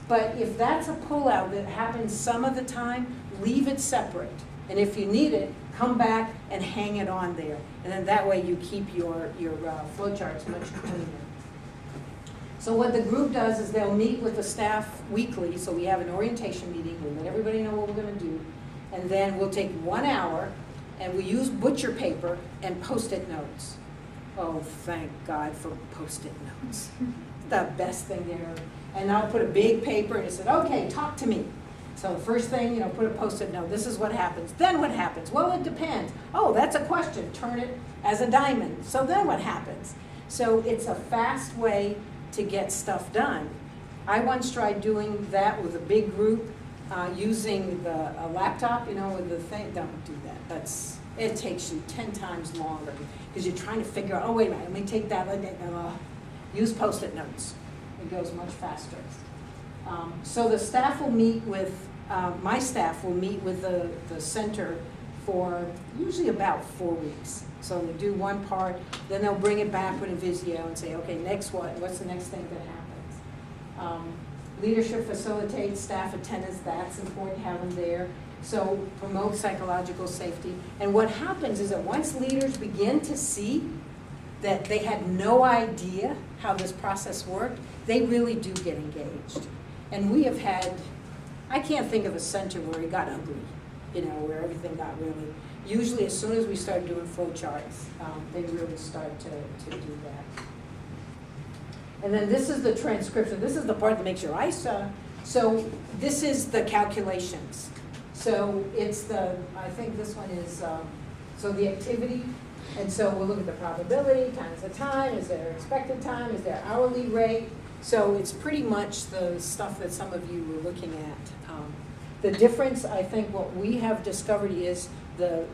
But if that's a pullout that happens some of the time, leave it separate. And if you need it, come back and hang it on there. And then that way you keep your flowcharts much cleaner. So what the group does is they'll meet with the staff weekly. So we have an orientation meeting. We'll let everybody know what we're going to do. And then we'll take 1 hour, and we use butcher paper and Post-it notes. Oh, thank God for Post-it notes. The best thing there. And I'll put a big paper and it said, okay, talk to me. So the first thing, put a Post-it note. This is what happens. Then what happens? Well, it depends. Oh, that's a question. Turn it as a diamond. So then what happens? So it's a fast way to get stuff done. I once tried doing that with a big group using a laptop, with the thing. Don't do that. It takes you 10 times longer because you're trying to figure out, oh, wait a minute, let me take that. Use Post-it notes. It goes much faster. So the staff will meet with, my staff will meet with the center for usually about 4 weeks. So they do one part, then they'll bring it back with a Visio and say, okay, next what? What's the next thing that happens? Leadership facilitates staff attendance. That's important to have them there. So promote psychological safety. And what happens is that once leaders begin to see that they had no idea how this process worked, they really do get engaged. And we have had, I can't think of a center where it got ugly, where everything got really, usually as soon as we start doing flow charts, they really start to do that. And then this is the transcription. This is the part that makes your eyes, so this is the calculations. So it's I think this one is, so the activity, and so we'll look at the probability times the time, is there expected time, is there hourly rate? So it's pretty much the stuff that some of you were looking at. The difference, I think, what we have discovered is the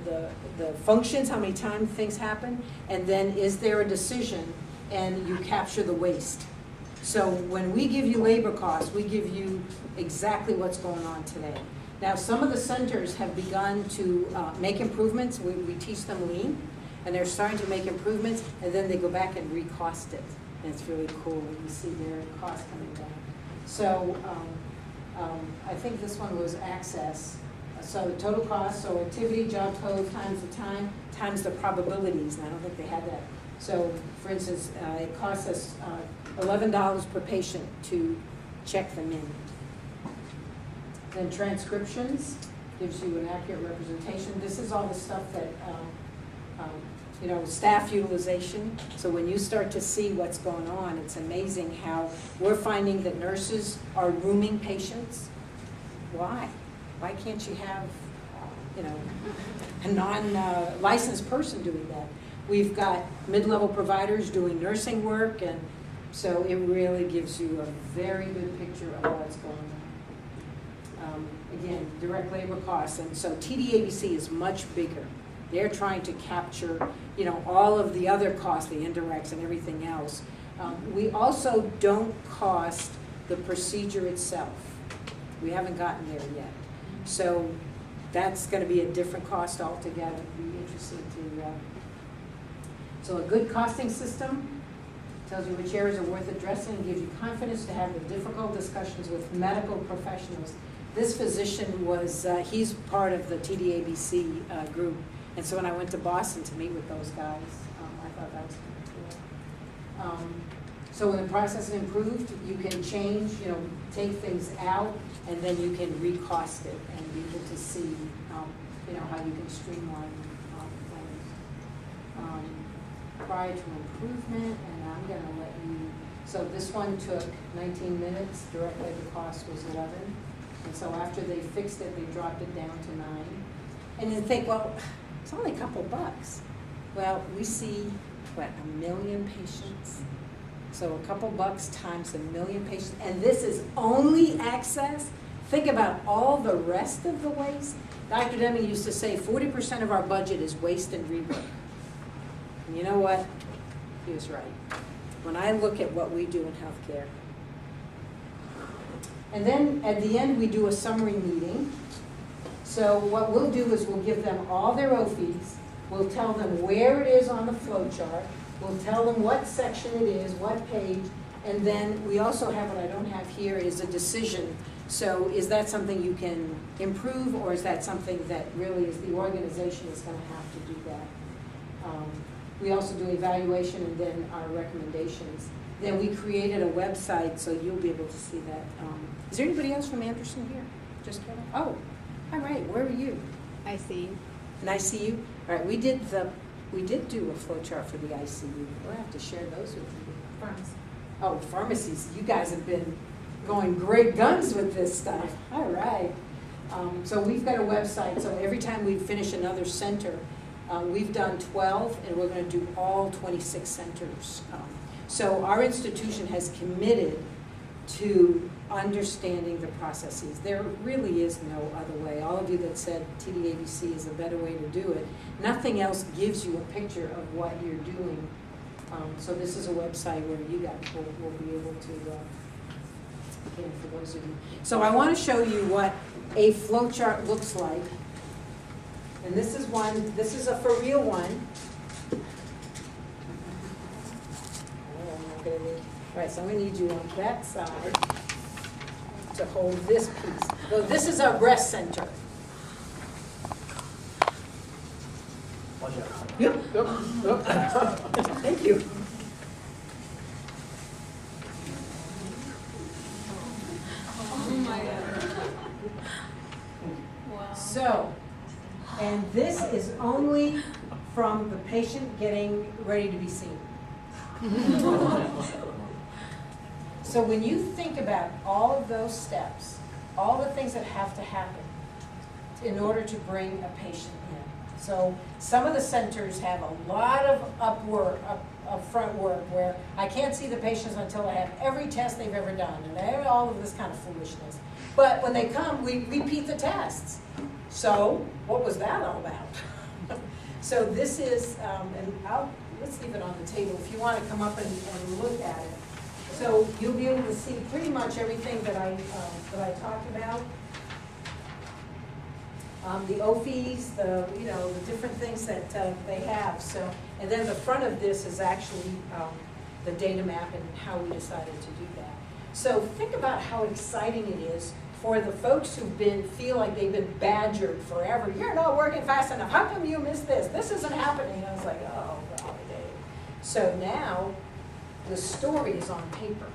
functions, how many times things happen, and then is there a decision, and you capture the waste. So when we give you labor costs, we give you exactly what's going on today. Now, some of the centers have begun to make improvements. We teach them lean, and they're starting to make improvements, and then they go back and recost it. And it's really cool when you see their cost coming down. So I think this one was access. So the total cost, so activity, job code, times the time, times the probabilities. And I don't think they had that. So, for instance, it costs us $11 per patient to check them in. Then transcriptions gives you an accurate representation. This is all the stuff that, staff utilization. So when you start to see what's going on, it's amazing how we're finding that nurses are rooming patients. Why? Why can't you have, a non-licensed person doing that? We've got mid-level providers doing nursing work, and so it really gives you a very good picture of what's going on. Again, direct labor costs, and so TDABC is much bigger. They're trying to capture, all of the other costs, the indirects and everything else. We also don't cost the procedure itself. We haven't gotten there yet. So that's going to be a different cost altogether. It'd be interesting to, so a good costing system tells you which areas are worth addressing and gives you confidence to have the difficult discussions with medical professionals. This physician was, he's part of the TDABC group. And so when I went to Boston to meet with those guys, I thought that was kind of cool. So when the process is improved, you can change, take things out, and then you can recost it and be able to see, how you can streamline things. Prior to improvement, and I'm going to let you. So this one took 19 minutes, direct labor cost was 11. And so after they fixed it, they dropped it down to 9. And you think, well, it's only a couple bucks. Well, we see, what, 1 million patients? So a couple bucks times 1 million patients, and this is only access? Think about all the rest of the waste. Dr. Deming used to say 40% of our budget is waste and rework. And you know what? He was right. When I look at what we do in healthcare. And then at the end, we do a summary meeting. So what we'll do is we'll give them all their OFEs. We'll tell them where it is on the flow chart. We'll tell them what section it is, what page. And then we also have, what I don't have here, is a decision. So is that something you can improve, or is that something that really is the organization is going to have to do that? We also do evaluation and then our recommendations. Then we created a website, so you'll be able to see that. Is there anybody else from Anderson here? Just Kevin? Oh, all right. Where are you? ICU. An ICU? All right. We did do a flow chart for the ICU. We'll have to share those with you. Pharmacy. Oh, pharmacies. You guys have been going great guns with this stuff. All right. So we've got a website. So every time we finish another center, we've done 12, and we're going to do all 26 centers. So our institution has committed to understanding the processes. There really is no other way. All of you that said TDABC is a better way to do it, nothing else gives you a picture of what you're doing. So this is a website where you guys will be able to, again, for those of you. So I want to show you what a flow chart looks like. And this is one, this is a for real one. All right, so I'm going to need you on that side to hold this piece. So this is our breast center. Yep. Thank you. Oh my God. Wow. So, and this is only from the patient getting ready to be seen. So when you think about all of those steps, all the things that have to happen in order to bring a patient in. So some of the centers have a lot of upfront work where I can't see the patients until I have every test they've ever done, and all of this kind of foolishness. But when they come, we repeat the tests. So what was that all about? So this is, and let's leave it on the table if you want to come up and look at it. So you'll be able to see pretty much everything that I talked about. The OFEs, the different things that they have. So, and then the front of this is actually the data map and how we decided to do that. So think about how exciting it is for the folks who feel like they've been badgered forever. You're not working fast enough. How come you missed this? This isn't happening. And I was like, oh, golly Dave. So now the story is on paper.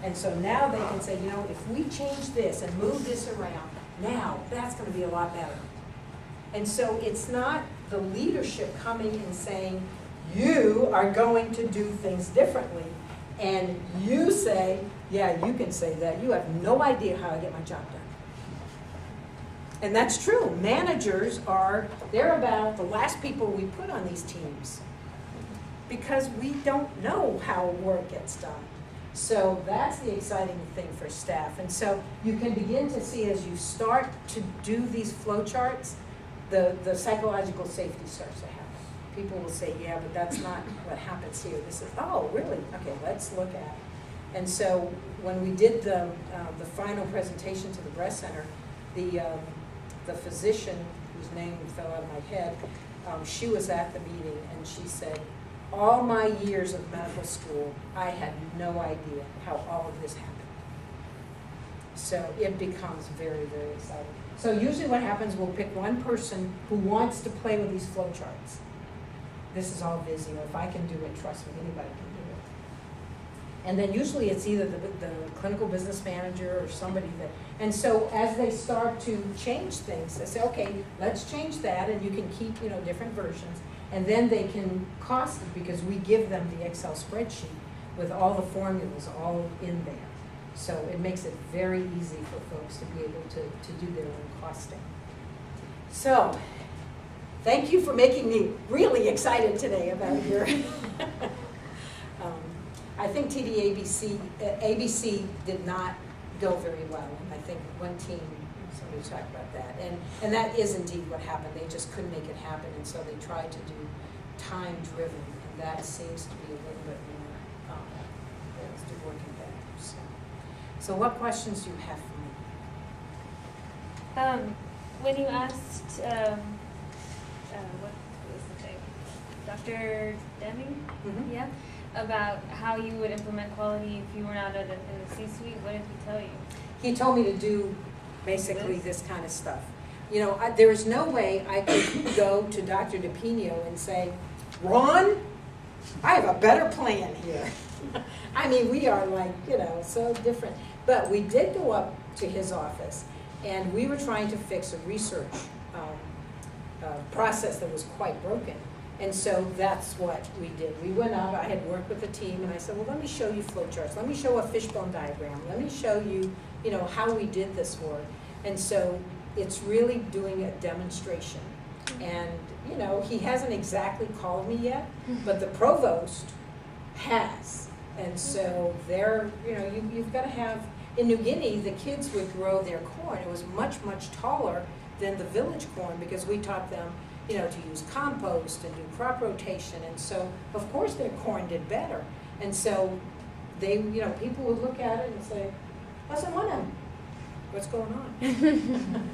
And so now they can say, if we change this and move this around, now that's going to be a lot better. And so it's not the leadership coming and saying, you are going to do things differently. And you say, yeah, you can say that. You have no idea how I get my job done. And that's true. Managers they're about the last people we put on these teams because we don't know how work gets done. So that's the exciting thing for staff. And so you can begin to see as you start to do these flow charts, the psychological safety starts to happen. People will say, yeah, but that's not what happens here. This is, oh, really? Okay, let's look at it. And so when we did the final presentation to the breast center, the physician, whose name fell out of my head, she was at the meeting and she said, all my years of medical school, I had no idea how all of this happened. So it becomes very, very exciting. So usually what happens, we'll pick one person who wants to play with these flow charts. This is all Visio. If I can do it, trust me, anybody can do it. And then usually it's either the clinical business manager or somebody that, and so as they start to change things, they say, okay, let's change that, and you can keep, different versions. And then they can cost it because we give them the Excel spreadsheet. with all the formulas all in there. So it makes it very easy for folks to be able to do their own costing. So, thank you for making me really excited today about your, I think TDABC, ABC did not go very well. And I think one team, somebody talked about that. And that is indeed what happened. They just couldn't make it happen, and so they tried to do time-driven, and that seems to be a little bit more, working better. So what questions do you have for me? When you asked, what was the thing? Dr. Deming? Mhm. Yeah? About how you would implement quality if you were not in the C-suite, what did he tell you? He told me to do basically this kind of stuff. You know, there is no way I could go to Dr. DePino and say, Ron, I have a better plan here. I mean, we are like, you know, so different. But we did go up to his office, and we were trying to fix a research process that was quite broken. And so that's what we did. We went out, I had worked with the team, and I said, well, let me show you flowcharts. Let me show a fishbone diagram. Let me show you, you know, how we did this work. And so it's really doing a demonstration. And, you know, he hasn't exactly called me yet, but the provost has. And so they're, you know, you've got to have, in New Guinea, the kids would grow their corn. It was much, much taller than the village corn because we taught them, you know, to use compost and do crop rotation. And so, of course, their corn did better. And so they, you know, people would look at it and say, what's on? What's going on?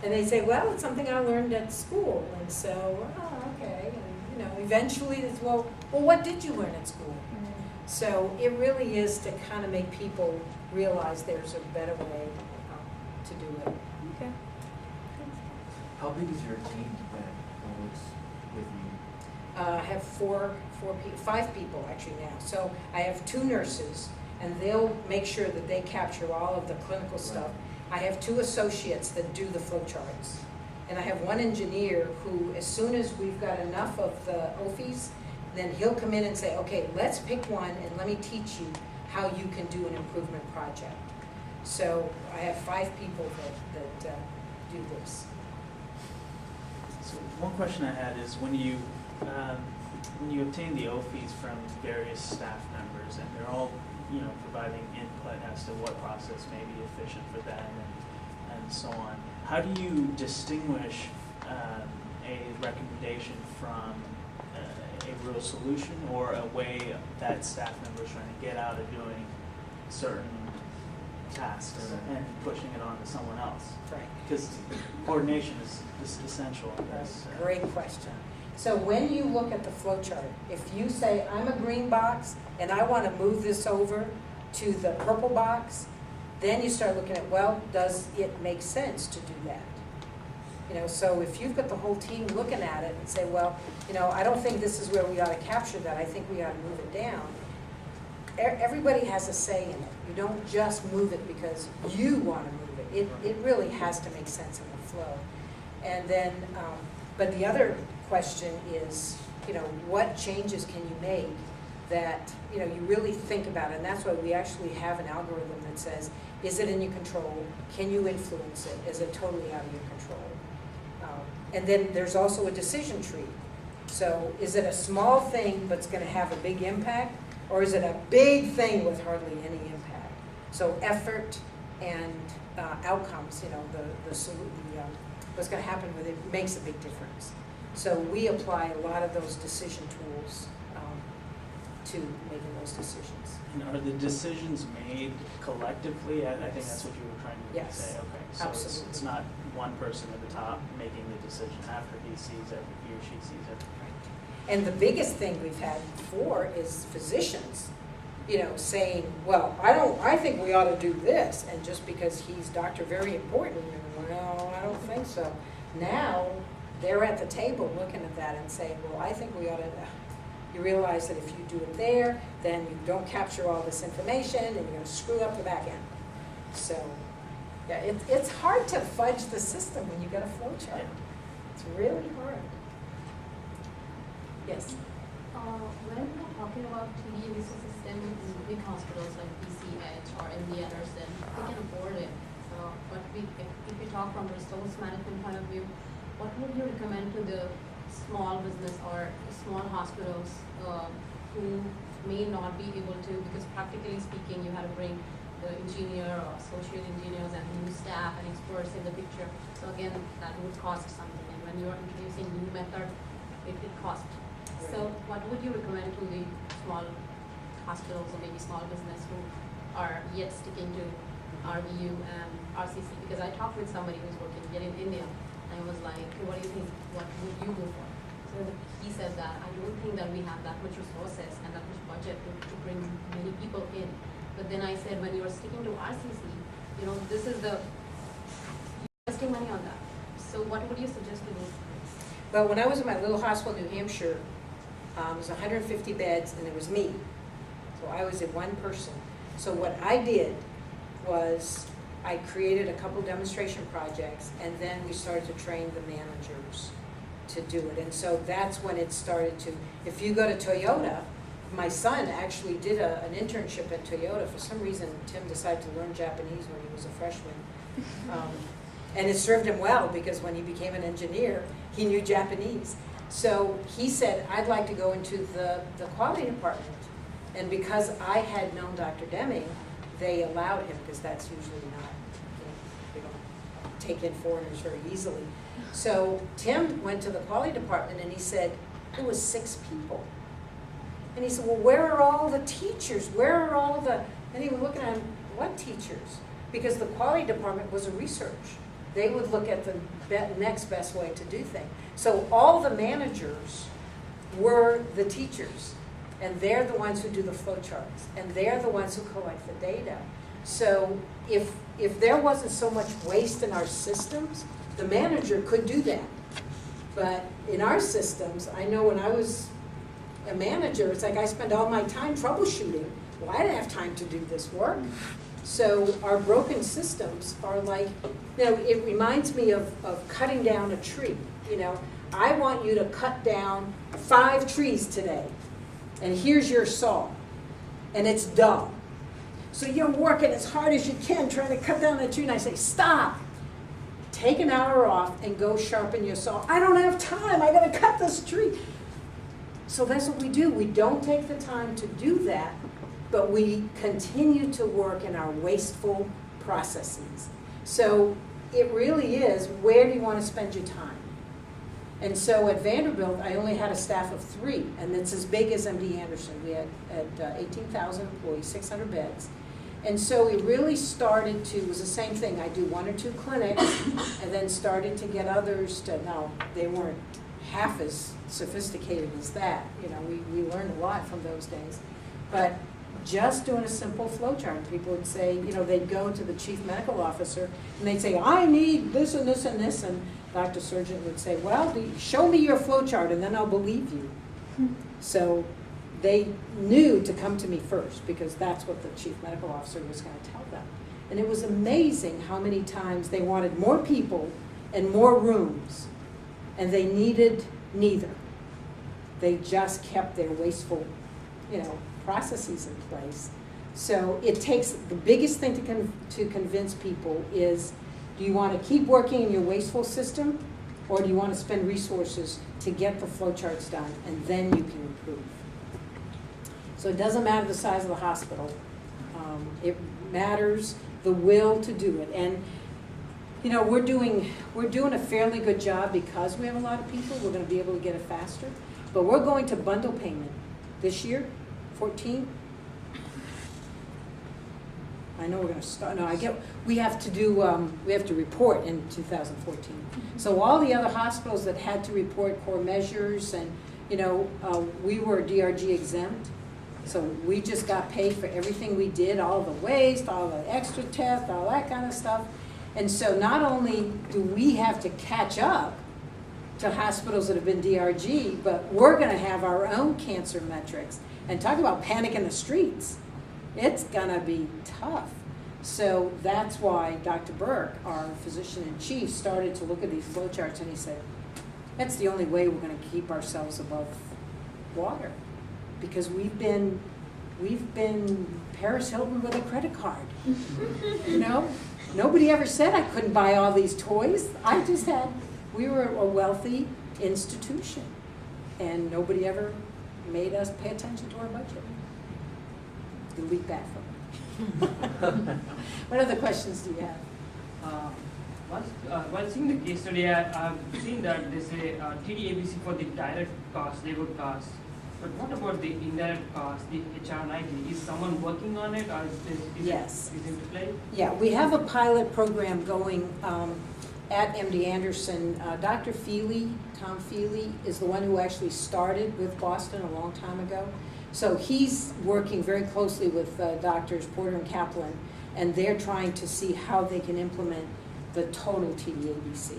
And they say, well, it's something I learned at school. And so, oh, okay. And, you know, eventually it's, well, what did you learn at school? So it really is to kind of make people realize there's a better way to do it. Okay. How big is your team that works with you? I have five people actually now. So I have 2 nurses, and they'll make sure that they capture all of the clinical stuff. I have 2 associates that do the flow charts. And I have 1 engineer who, as soon as we've got enough of the OFIs, then he'll come in and say, okay, let's pick one and let me teach you how you can do an improvement project. So I have 5 people that do this. So one question I had is when you obtain the OFIs from various staff members, and they're all, you know, providing input as to what process may be efficient for them and so on, how do you distinguish a recommendation from a real solution or a way that staff members trying to get out of doing certain tasks and pushing it on to someone else? Right. Because coordination is essential in this. Great question. So when you look at the flow chart, if you say, I'm a green box and I want to move this over to the purple box, then you start looking at, well, does it make sense to do that? You know, so if you've got the whole team looking at it and say, well, you know, I don't think this is where we ought to capture that. I think we ought to move it down. Everybody has a say in it. You don't just move it because you want to move it. It really has to make sense in the flow. And then, but the other question is, you know, what changes can you make that, you know, you really think about it. And that's why we actually have an algorithm that says, is it in your control? Can you influence it? Is it totally out of your control? And then there's also a decision tree. So is it a small thing but's going to have a big impact? Or is it a big thing with hardly any impact? So effort and outcomes, you know, what's going to happen with it makes a big difference. So we apply a lot of those decision tools to making those decisions. And are the decisions made collectively? I think that's what you were trying to Yes. say. Okay, so Absolutely. it's not one person at the top making the decision after he or she sees it. And the biggest thing we've had before is physicians, you know, saying, well, I think we ought to do this, and just because he's Dr. Very Important, well, I don't think so. Now, they're at the table looking at that and saying, well, I think we ought to, you realize that if you do it there, then you don't capture all this information, and you're going to screw up the back end. So, yeah, it's hard to fudge the system when you get a flow chart. It's really hard. Yes? When talking about TDABC system in big hospitals like PCH or MD Anderson, they can afford it. So, but if we talk from resource management point of view, what would you recommend to the small business or small hospitals who may not be able to, because practically speaking, you had to bring the engineer or associate engineers and new staff and experts in the picture. So again, that would cost something. And when you're introducing new method, it costs. So what would you recommend to the small hospitals or maybe small business who are yet sticking to RVU and RCC? Because I talked with somebody who's working yet in India, and I was like, hey, what do you think? What would you go for? So he said that I don't think that we have that much resources and that much budget to bring many people in. But then I said, when you're sticking to RCC, you know, this is the investing money on that. So what would you suggest to do? Well, when I was in my little hospital in New Hampshire, it was 150 beds, and it was me. So I was a one person. So what I did was I created a couple demonstration projects, and then we started to train the managers to do it. And so that's when it started to, if you go to Toyota, my son actually did an internship at Toyota. For some reason, Tim decided to learn Japanese when he was a freshman. And it served him well, because when he became an engineer, he knew Japanese. So he said, I'd like to go into the quality department. And because I had known Dr. Deming, they allowed him, because that's usually not, you know, they don't take in foreigners very easily. So Tim went to the quality department, and he said, it was 6 people. And he said, well, where are all the teachers? Where are all the, and he was looking at him, what teachers? Because the quality department was a research. They would look at the next best way to do things. So all the managers were the teachers, and they're the ones who do the flow charts, and they're the ones who collect the data. So if there wasn't so much waste in our systems, the manager could do that. But in our systems, I know when I was a manager, it's like I spent all my time troubleshooting. Well, I didn't have time to do this work. So our broken systems are like, you know, it reminds me of cutting down a tree. You know, I want you to cut down 5 trees today, and here's your saw, and it's dull. So you're working as hard as you can trying to cut down that tree, and I say, stop. Take an hour off and go sharpen your saw. I don't have time. I got to cut this tree. So that's what we do. We don't take the time to do that, but we continue to work in our wasteful processes. So it really is, where do you want to spend your time? And so at Vanderbilt, I only had a staff of 3, and it's as big as MD Anderson. We had 18,000 employees, 600 beds. And so it really started to, it was the same thing. I do 1 or 2 clinics, and then started to get others to, now they weren't half as sophisticated as that. You know, we learned a lot from those days. But just doing a simple flow chart, people would say, you know, they'd go to the chief medical officer, and they'd say, I need this and this and this, and Dr. Surgeon would say, well, show me your flow chart, and then I'll believe you. So they knew to come to me first, because that's what the chief medical officer was going to tell them. And it was amazing how many times they wanted more people and more rooms, and they needed neither. They just kept their wasteful, you know, processes in place. So it takes, the biggest thing to convince people is, do you want to keep working in your wasteful system, or do you want to spend resources to get the flowcharts done, and then you can improve? So it doesn't matter the size of the hospital. It matters the will to do it. And you know, we're doing a fairly good job because we have a lot of people. We're going to be able to get it faster. But we're going to bundle payment this year, 14. I know we're going to start. No, we have to report in 2014. So all the other hospitals that had to report core measures, and you know, we were DRG exempt. So we just got paid for everything we did, all the waste, all the extra tests, all that kind of stuff. And so not only do we have to catch up to hospitals that have been DRG, but we're going to have our own cancer metrics. And talk about panic in the streets. It's going to be tough. So that's why Dr. Burke, our physician-in-chief, started to look at these flowcharts, and he said, that's the only way we're going to keep ourselves above water. because we've been Paris Hilton with a credit card. You know, nobody ever said I couldn't buy all these toys. We were a wealthy institution, and nobody ever made us pay attention to our budget. Delete that from it. What other questions do you have? While seeing the case study, I've seen that they say TDABC for the direct cost, labor costs. But what about the indirect cost, the HR and IT? Is someone working on it, or Yes. is it into play? Yeah, we have a pilot program going at MD Anderson. Dr. Feely, Tom Feely, is the one who actually started with Boston a long time ago. So he's working very closely with Doctors Porter and Kaplan, and they're trying to see how they can implement the total TDABC.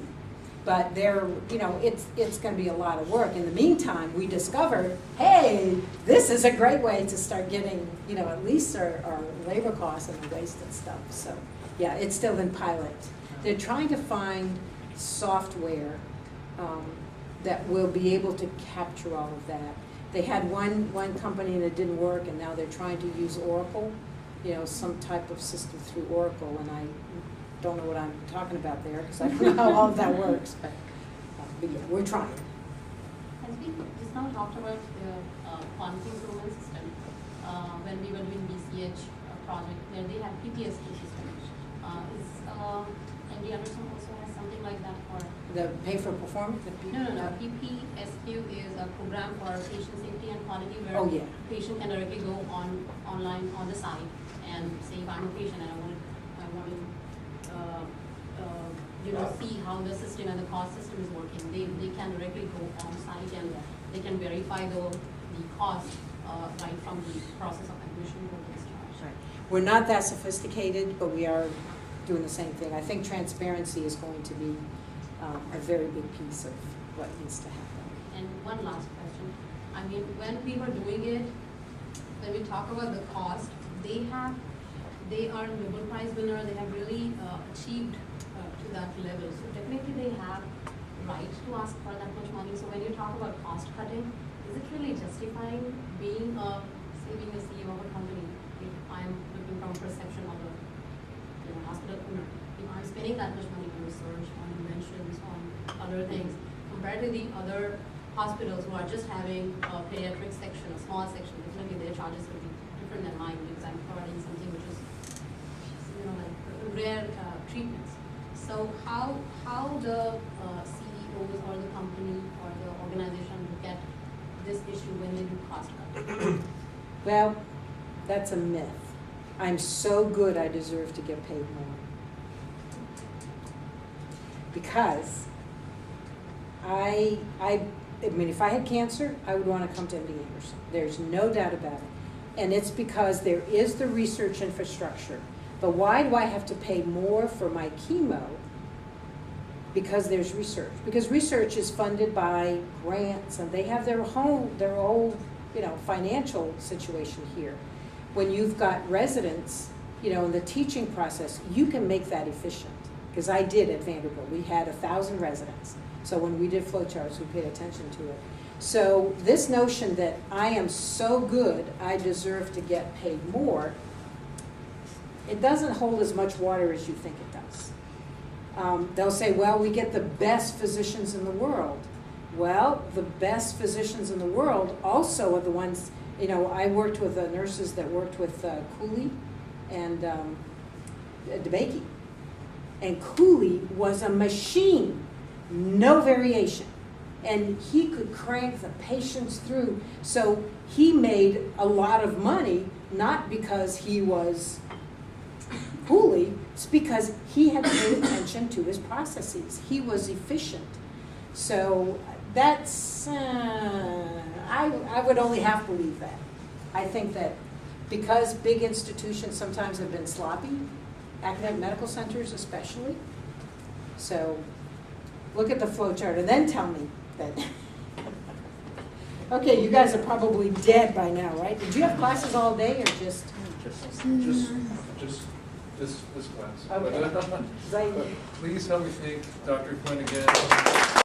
But it's going to be a lot of work. In the meantime, we discovered, hey, this is a great way to start getting, at least our labor costs and the waste and stuff. So, yeah, it's still in pilot. They're trying to find software that will be able to capture all of that. They had one company and it didn't work, and now they're trying to use Oracle, some type of system through Oracle, and I don't know what I'm talking about there because I don't know how all of that works, but yeah, we're trying. As we just now talked about the quality improvement system, when we were doing BCH project, where they had PTSD system. Is MD Anderson also has something like that for? The pay for performance? No. PPSQ is a program for patient safety and quality where Oh, yeah. patient can directly go online on the site and say if I'm a patient and I want to see how the system and the cost system is working. They can directly go on site and they can verify the cost right from the process of admission to discharge. Right. We're not that sophisticated, but we are doing the same thing. I think transparency is going to be a very big piece of what needs to happen. And one last question. I mean, when we were doing it, when we talk about the cost, they are Nobel Prize winner. They have really achieved to that level. So technically, they have right to ask for that much money. So when you talk about cost cutting, is it really justifying being a CEO of a company? If I'm looking from perception of a hospital owner, if I'm spending that much money on research, on inventions, on other things, compared to the other hospitals who are just having a pediatric section, a small section, definitely their charges will be different than mine because I'm providing something which is like rare treatments. So how the CEOs or the company or the organization look at this issue when they do cost cutting? Well, that's a myth. I'm so good I deserve to get paid more. Because I mean, if I had cancer, I would want to come to MD Anderson. There's no doubt about it. And it's because there is the research infrastructure. But why do I have to pay more for my chemo? Because there's research. Because research is funded by grants, and they have their whole financial situation here. When you've got residents, in the teaching process, you can make that efficient. Because I did at Vanderbilt. We had 1,000 residents. So when we did flowcharts, we paid attention to it. So this notion that I am so good, I deserve to get paid more, it doesn't hold as much water as you think it does. They'll say, well, we get the best physicians in the world. Well, the best physicians in the world also are the ones, I worked with nurses that worked with Cooley and DeBakey. And Cooley was a machine, no variation. And he could crank the patients through. So he made a lot of money, not because he was Cooley, it's because he had paid attention to his processes. He was efficient. So that's, I would only half believe that. I think that because big institutions sometimes have been sloppy, academic medical centers especially, so look at the flow chart and then tell me that. Okay, you guys are probably dead by now, right? Did you have classes all day or just? Just this class. Okay. But please help me thank Dr. Quinn again.